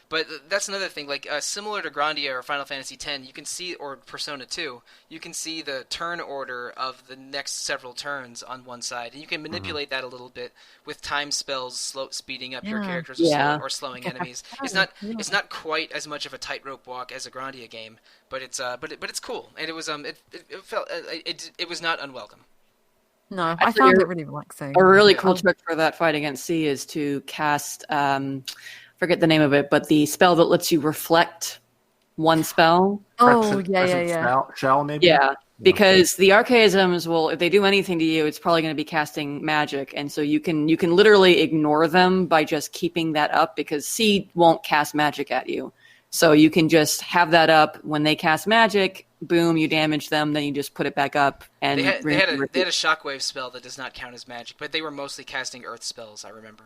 A: But that's another thing, like similar to Grandia or Final Fantasy X, you can see, or Persona 2, you can see the turn order of the next several turns on one side, and you can manipulate that a little bit with time spells, speeding up your characters or slowing enemies. It's not quite as much of a tightrope walk as a Grandia game, but it's cool, and it was it was not unwelcome.
B: No, I found it really relaxing.
C: A really cool trick for that fight against C is to cast. Forget the name of it, but the spell that lets you reflect one spell.
B: Oh, yeah.
D: Shell, maybe?
C: Yeah, because the archaisms will, if they do anything to you, it's probably going to be casting magic, and so you can literally ignore them by just keeping that up, because C won't cast magic at you. So you can just have that up. When they cast magic, boom, you damage them, then you just put it back up. And
A: they had a shockwave spell that does not count as magic, but they were mostly casting earth spells, I remember.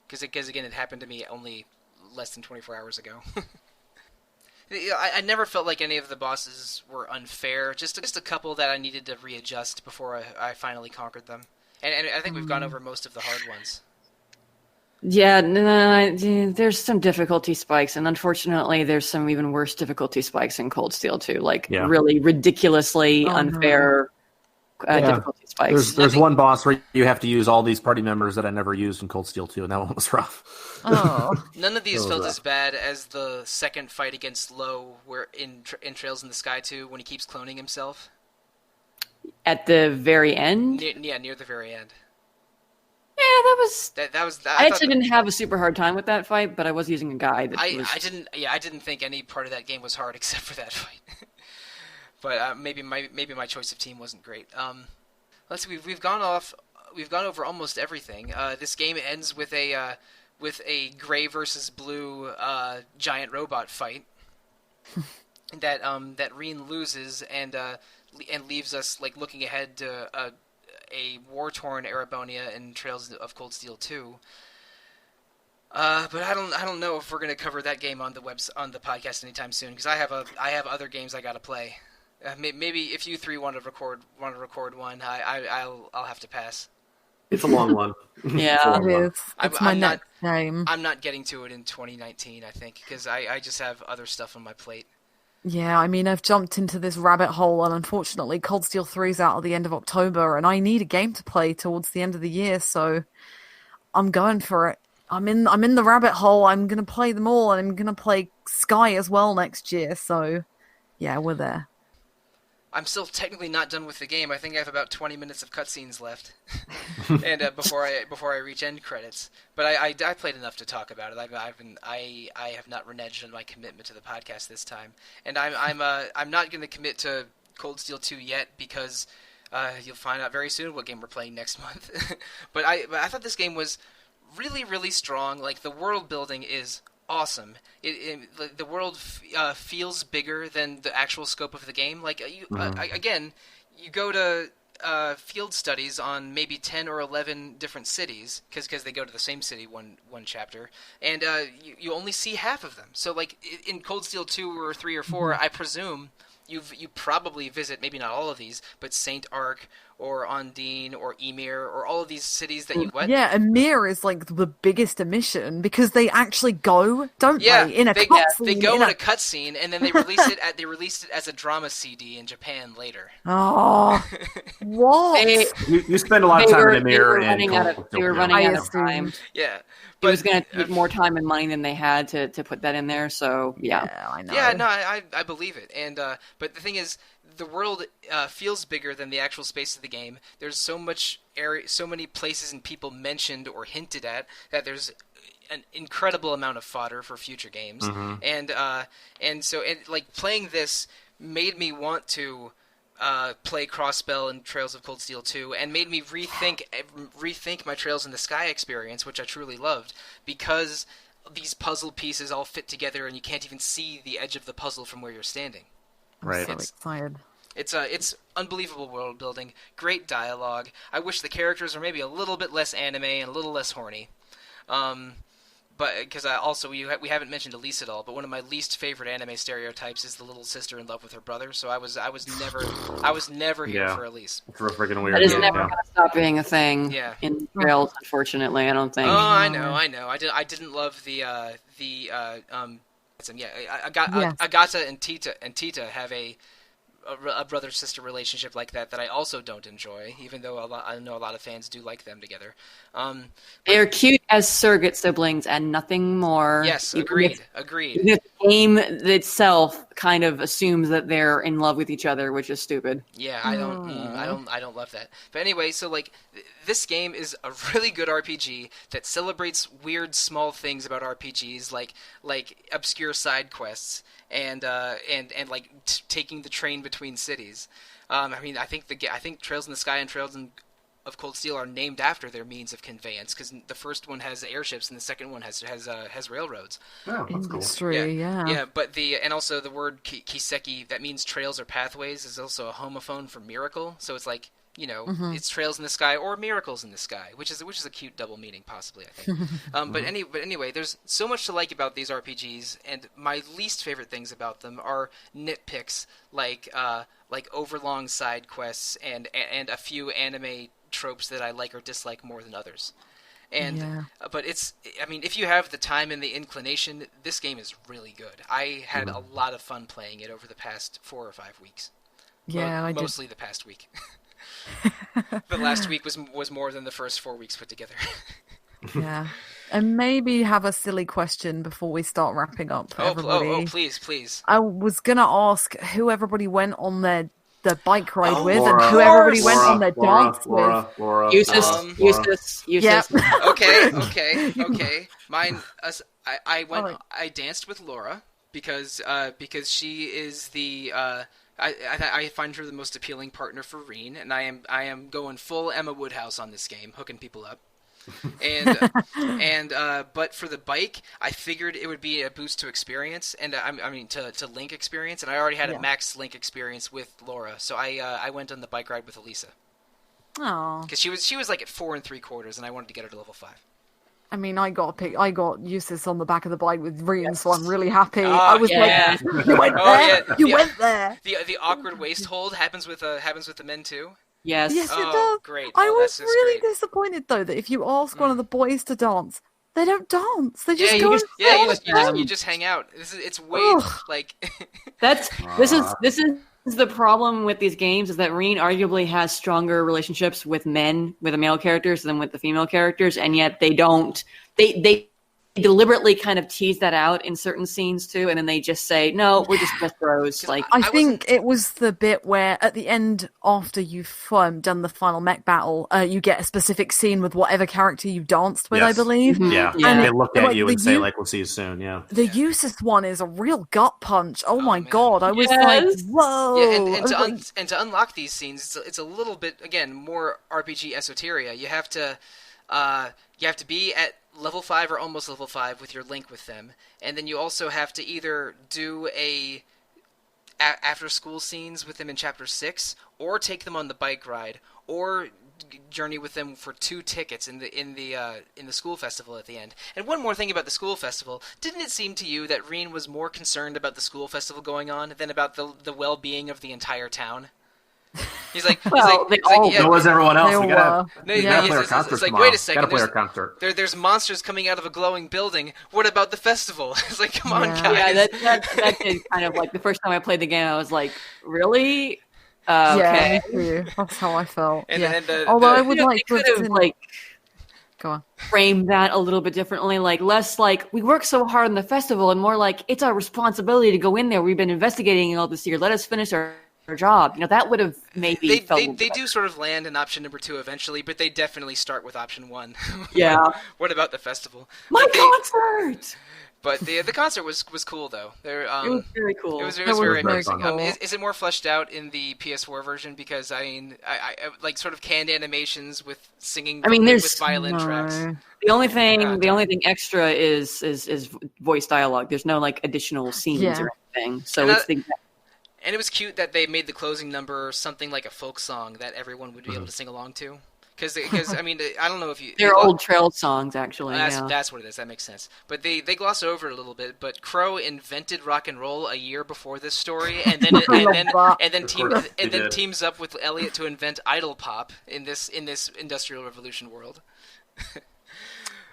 A: Because again, it happened to me only less than 24 hours ago. I never felt like any of the bosses were unfair. Just a couple that I needed to readjust before I finally conquered them. And I think we've gone over most of the hard ones.
C: Yeah, there's some difficulty spikes, and unfortunately, there's some even worse difficulty spikes in Cold Steel too. Really ridiculously unfair. Difficulty spikes.
D: There's one boss where you have to use all these party members that I never used in Cold Steel 2, and that one was rough.
A: None of these felt as bad as the second fight against Lo, where in Trails in the Sky 2, when he keeps cloning himself.
C: At the very end?
A: Near the very end.
C: Yeah, that was. I actually didn't have a super hard time with that fight, but I was using a guide.
A: I didn't think any part of that game was hard except for that fight. But maybe my choice of team wasn't great. Let's see. We've gone over almost everything. This game ends with a gray versus blue giant robot fight that Reen loses and leaves us looking ahead to a war-torn Erebonian in Trails of Cold Steel 2. But I don't know if we're going to cover that game on the podcast anytime soon, because I have other games I got to play. Maybe if you three want to record one, I'll have to pass.
D: It's a long one.
C: Yeah,
B: it is. It's my next game.
A: I'm not getting to it in 2019, I think, because I just have other stuff on my plate.
B: Yeah, I mean, I've jumped into this rabbit hole, and unfortunately, Cold Steel 3 is out at the end of October, and I need a game to play towards the end of the year, so I'm going for it. I'm in the rabbit hole. I'm going to play them all, and I'm going to play Sky as well next year, so yeah, we're there.
A: I'm still technically not done with the game. I think I have about 20 minutes of cutscenes left, and before I reach end credits. But I played enough to talk about it. I have not reneged on my commitment to the podcast this time, and I'm not going to commit to Cold Steel 2 yet, because you'll find out very soon what game we're playing next month. but I thought this game was really, really strong. Like, the world building is awesome. The world feels bigger than the actual scope of the game. Like, again, you go to field studies on maybe 10 or 11 different cities, because they go to the same city one chapter, and you only see half of them. So, like, in Cold Steel 2 or 3 or 4, I presume you probably visit, maybe not all of these, but Saint Arc or Ondine or Emir or all of these cities that you went.
B: Yeah, Emir is like the biggest omission, because they actually go, don't they? In a cutscene.
A: They go in a cutscene, and then they released it as a drama CD in Japan later.
B: Oh, what?
D: You spend a lot of time in Emir, and
C: they were running out of time.
A: Yeah.
C: It was going to take more time and money than they had to put that in there, so yeah.
B: I know.
A: Yeah, no, I believe it. And but the thing is, the world feels bigger than the actual space of the game. There's so much area, so many places and people mentioned or hinted at, that there's an incredible amount of fodder for future games. And so like, playing this made me want to play Crossbell and Trails of Cold Steel 2, and made me rethink my Trails in the Sky experience, which I truly loved, because these puzzle pieces all fit together and you can't even see the edge of the puzzle from where you're standing.
B: Right. I'm so excited.
A: It's unbelievable world building, great dialogue. I wish the characters were maybe a little bit less anime and a little less horny. But because we haven't mentioned Elise at all, but one of my least favorite anime stereotypes is the little sister in love with her brother. So I was never here for Elise.
D: For freaking weird.
C: That is never going to stop being a thing in Trails, unfortunately. I don't think.
A: Oh, I know. I didn't love the Agata and Tita have a brother-sister relationship like that I also don't enjoy, even though I know a lot of fans do like them together.
C: They're cute as surrogate siblings and nothing more.
A: Yes, agreed.
C: The game itself kind of assumes that they're in love with each other, which is stupid.
A: Yeah, I don't love that. But anyway, so like, this game is a really good RPG that celebrates weird small things about RPGs, like obscure side quests and like taking the train between cities. I mean, I think Trails in the Sky and Trails of Cold Steel are named after their means of conveyance, because the first one has airships and the second one has railroads.
D: Oh, that's cool.
B: Industry, yeah.
A: But and also the word kiseki, that means trails or pathways, is also a homophone for miracle. So it's like, it's trails in the sky or miracles in the sky, which is a cute double meaning, possibly, I think. But anyway, there's so much to like about these RPGs, and my least favorite things about them are nitpicks like overlong side quests and a few anime tropes that I like or dislike more than others. But if you have the time and the inclination, this game is really good. I had a lot of fun playing it over the past 4 or 5 weeks.
B: Yeah,
A: mostly the past week. The last week was more than the first 4 weeks put together.
B: Yeah. And maybe have a silly question before we start wrapping up. Everybody.
A: Please.
B: I was going to ask who everybody went on the bike ride with, and who everybody went on their dance with.
D: Laura.
C: Eustace.
B: Yep.
A: Okay. Mine. I danced with Laura because she is the. I find her the most appealing partner for Reen, and I am going full Emma Woodhouse on this game, hooking people up. But for the bike, I figured it would be a boost to experience, and to link experience, and I already had a max link experience with Laura, so I went on the bike ride with Elisa.
B: Oh.
A: Because she was like at 4 3/4, and I wanted to get her to level 5.
B: I mean, I got Eustace on the back of the bike with Reen, so I'm really happy. I was like, you went there. You went there.
A: The awkward waist hold happens with the men too.
C: Yes.
B: Yes, it does.
A: Great.
B: I was really disappointed though that if you ask one of the boys to dance, they don't dance. They just
A: you just hang out. It's way like.
C: This is the problem with these games, is that Reen arguably has stronger relationships with the male characters than with the female characters, and yet they don't. They deliberately kind of tease that out in certain scenes too, and then they just say, "No, we're just best bros." Like
B: I think it was the bit where at the end, after you've done the final mech battle, you get a specific scene with whatever character you danced with. I believe.
D: Yeah, and they look at you and say, "Like, we'll see you soon." Yeah.
B: The Eustace one is a real gut punch. Oh my god! I was like, "Whoa!"
A: Yeah, and to unlock these scenes, it's a little bit again more RPG esoteria. You have to be at level 5 or almost level 5 with your link with them, and then you also have to either do after school scenes with them in chapter 6, or take them on the bike ride, or journey with them for 2 tickets in the school festival at the end. And one more thing about the school festival, didn't it seem to you that Reen was more concerned about the school festival going on than about the well-being of the entire town? He's like,
D: so was everyone else. We gotta play our concert tomorrow.
A: Wait a second.
D: Gotta play our concert.
A: There's monsters coming out of a glowing building. What about the festival? It's like, come on, guys.
C: Yeah, that did kind of like the first time I played the game, I was like, really? Okay.
B: Yeah, that's how I felt.
A: And
B: although I would like
C: to
B: go on.
C: Frame that a little bit differently, like less like we work so hard on the festival, and more like it's our responsibility to go in there. We've been investigating all this year. Let us finish our job. That would have maybe
A: they do sort of land in option number 2 eventually, but they definitely start with option 1.
C: Yeah.
A: What about the festival?
C: My concert.
A: But the concert was cool though.
C: It was very cool.
A: It was very amazing. Cool. Is it more fleshed out in the PS4 version? Because I like sort of canned animations with singing. With violin tracks.
C: The only thing extra is voice dialogue. There's no like additional scenes or anything. So
A: and it was cute that they made the closing number something like a folk song that everyone would be able to sing along to. Because I mean, I don't know if you...
C: They're old trail songs, actually.
A: That's what it is. That makes sense. But they gloss over it a little bit. But Crow invented rock and roll a year before this story, and then teams up with Elliot to invent idol pop in this Industrial Revolution world.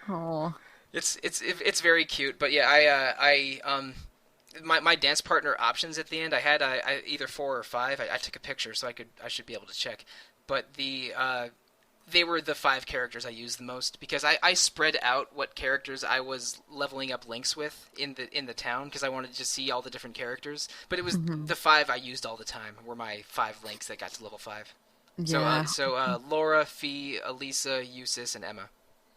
B: Aww.
A: It's very cute. But yeah, my dance partner options at the end, I had either 4 or 5. I took a picture, so I should be able to check. But they were the 5 characters I used the most, because I spread out what characters I was leveling up links with in the town, because I wanted to see all the different characters. But it was the 5 I used all the time were my 5 links that got to level 5.
B: Yeah.
A: So Laura, Fee, Elisa, Eustace, and Emma.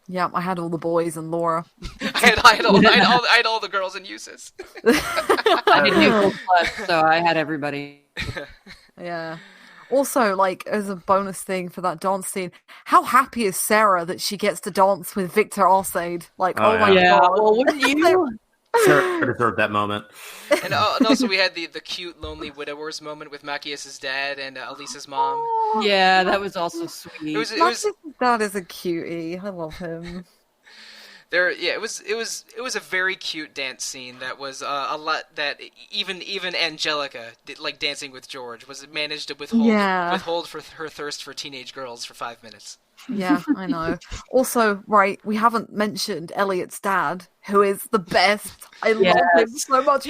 B: Yeah, I had all the boys and Laura.
A: I had all the girls and Eustace.
C: I did Eustace plus, so I had everybody.
B: Yeah. Also, like, as a bonus thing for that dance scene, how happy is Sarah that she gets to dance with Victor Arcade? Like, my god.
C: Well, wouldn't you?
D: Sarah deserved that moment.
A: And also we had the cute lonely widowers moment with Machias's dad and Elisa's mom.
B: Aww.
C: Yeah, that was also sweet.
B: Machias's dad is a cutie. I love him.
A: It was a very cute dance scene that was a lot that even Angelica did, like dancing with George, was managed to withhold for her thirst for teenage girls for 5 minutes.
B: Yeah, I know. Also, right, we haven't mentioned Elliot's dad, who is the best. I love him so much.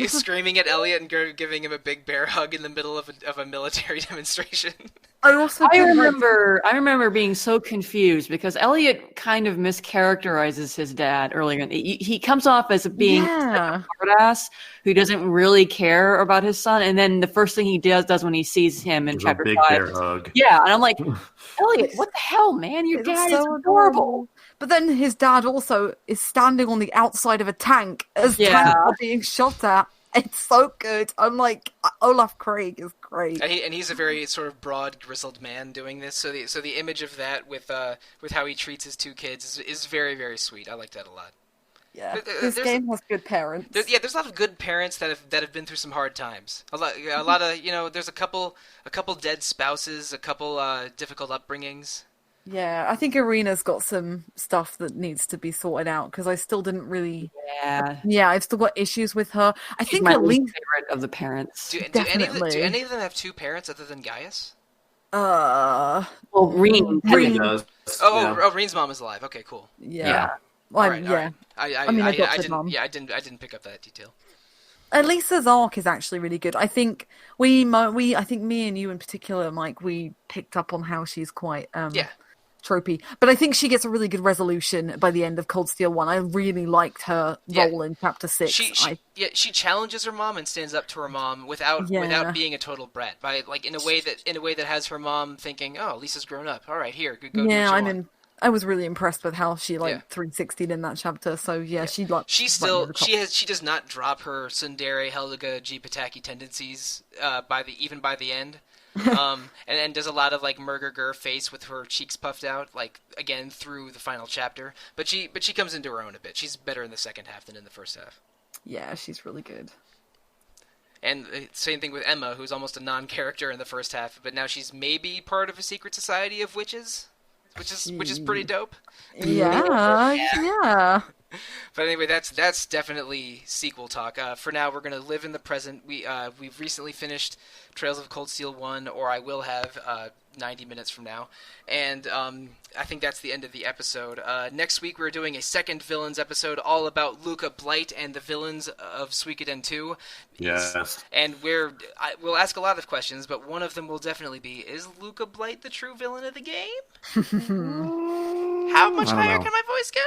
A: Screaming at Elliot and giving him a big bear hug in the middle of a military demonstration.
C: I remember being so confused because Elliot kind of mischaracterizes his dad earlier. He comes off as being a hard-ass who doesn't really care about his son, and then the first thing he does when he sees him in chapter 5,
D: bear hug.
C: Yeah, and I'm like, Elliot, what the hell, man? Your dad is adorable.
B: But then his dad also is standing on the outside of a tank as tanks are being shot at. It's so good. I'm like, Olaf Craig is great,
A: and he's a very sort of broad, grizzled man doing this. So the image of that with how he treats his 2 kids is very, very sweet. I like that a lot.
B: Yeah, this game has good parents.
A: There's a lot of good parents that have been through some hard times. A lot of there's a couple dead spouses, a couple difficult upbringings.
B: Yeah, I think Irina's got some stuff that needs to be sorted out because I still didn't really. Yeah, I've still got issues with her.
C: She's think my least favorite of the parents.
A: Do any of them have two parents other than Gaius?
C: Well, Reen
D: does.
A: Reen's mom is alive. Okay, cool.
B: Yeah. Well,
A: right. I didn't pick up that detail.
B: Elisa's arc is actually really good. I think me and you in particular, Mike, we picked up on how she's quite tropey, but I think she gets a really good resolution by the end of Cold Steel 1. I really liked her role in Chapter 6.
A: She challenges her mom and stands up to her mom without being a total brat, by in a way that has her mom thinking, oh, Lisa's grown up. All right, here, go. Yeah,
B: I was really impressed with how she 360'd in that chapter. So she does not drop her tsundere Helga G Pataki tendencies by the end. And does a lot of Murger face with her cheeks puffed out, again through the final chapter. But she comes into her own a bit. She's better in the second half than in the first half. Yeah, she's really good.
A: And same thing with Emma, who's almost a non-character in the first half, but now she's maybe part of a secret society of witches, which is pretty dope.
B: Yeah.
A: But anyway, that's definitely sequel talk. For now, we're going to live in the present. We've recently finished Trails of Cold Steel 1, or I will have 90 minutes from now. And I think that's the end of the episode. Next week, we're doing a second villains episode all about Luca Blight and the villains of Suikoden 2.
D: Yes.
A: And we'll ask a lot of questions, but one of them will definitely be, is Luca Blight the true villain of the game? How much higher can my voice go?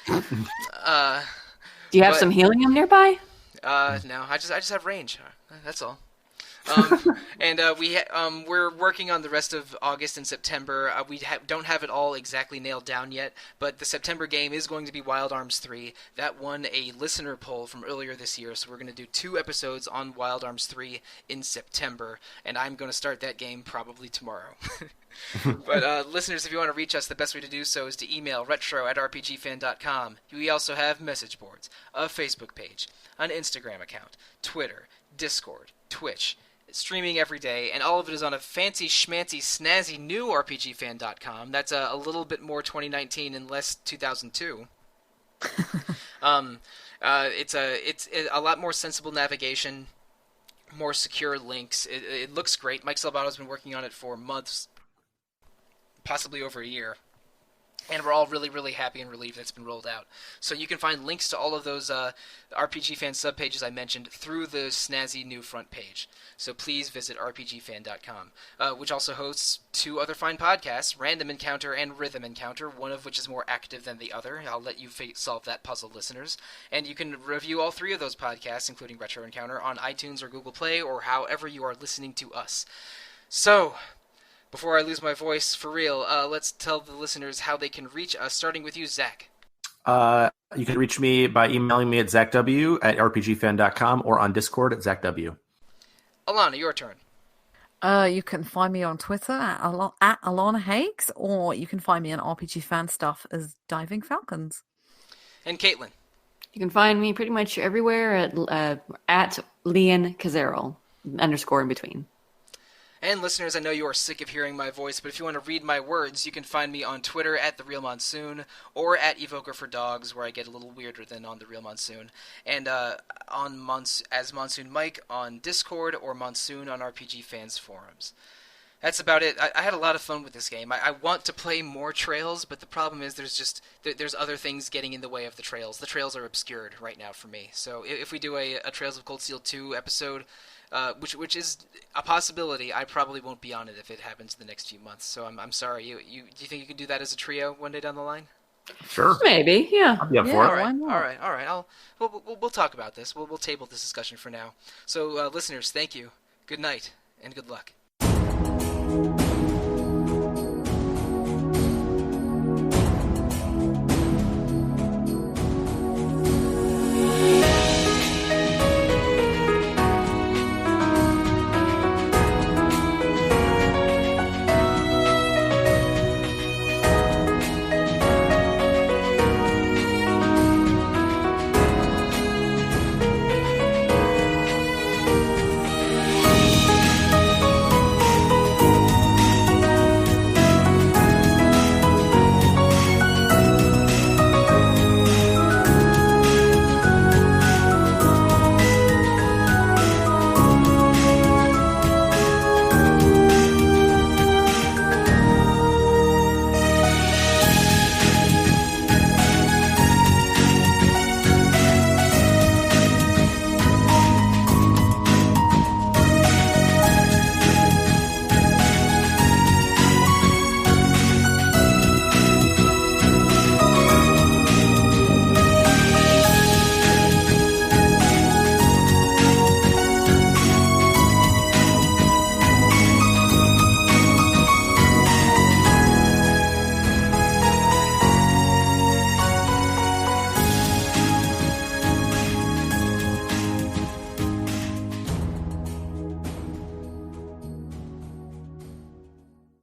C: Do you have some helium nearby?
A: No, I just have range. That's all. And we're working on the rest of August and September. We don't have it all exactly nailed down yet, but the September game is going to be Wild Arms 3. That won a listener poll from earlier this year, so we're going to do 2 episodes on Wild Arms 3 in September, and I'm going to start that game probably tomorrow. But listeners, if you want to reach us, the best way to do so is to email retro@rpgfan.com. We also have message boards, a Facebook page, an Instagram account, Twitter, Discord, Twitch, streaming every day, and all of it is on a fancy schmancy snazzy new rpgfan.com. That's a little bit more 2019 and less 2002. It's a lot more sensible navigation, more secure links. It looks great. Mike Salvato's been working on it for months, possibly over a year. And we're all really, really happy and relieved that it's been rolled out. So you can find links to all of those RPG Fan subpages I mentioned through the snazzy new front page. So please visit rpgfan.com, which also hosts 2 other fine podcasts, Random Encounter and Rhythm Encounter, one of which is more active than the other. I'll let you solve that puzzle, listeners. And you can review all 3 of those podcasts, including Retro Encounter, on iTunes or Google Play, or however you are listening to us. So, before I lose my voice, for real, let's tell the listeners how they can reach us, starting with you, Zach.
D: You can reach me by emailing me at zachw@rpgfan.com or on Discord at zachw.
A: Alana, your turn.
B: You can find me on Twitter at Alana Hagues, or you can find me on RPG Fan Stuff as Diving Falcons.
A: And Caitlin.
C: You can find me pretty much everywhere at Leon Kazerl, _ in between.
A: And listeners, I know you are sick of hearing my voice, but if you want to read my words, you can find me on Twitter at @TheRealMonsoon or at Evoker for Dogs, where I get a little weirder than on The Real Monsoon. And as Monsoon Mike on Discord or Monsoon on RPG Fans forums. That's about it. I had a lot of fun with this game. I want to play more Trails, but the problem is there's other things getting in the way of the Trails. The Trails are obscured right now for me. So if we do a Trails of Cold Steel 2 episode, which is a possibility, I probably won't be on it if it happens in the next few months. So I'm sorry. Do you think you could do that as a trio one day down the line?
D: Sure.
C: Maybe. Yeah.
D: I'll be up for it.
A: All right. We'll talk about this. We'll table this discussion for now. So listeners, thank you. Good night and good luck.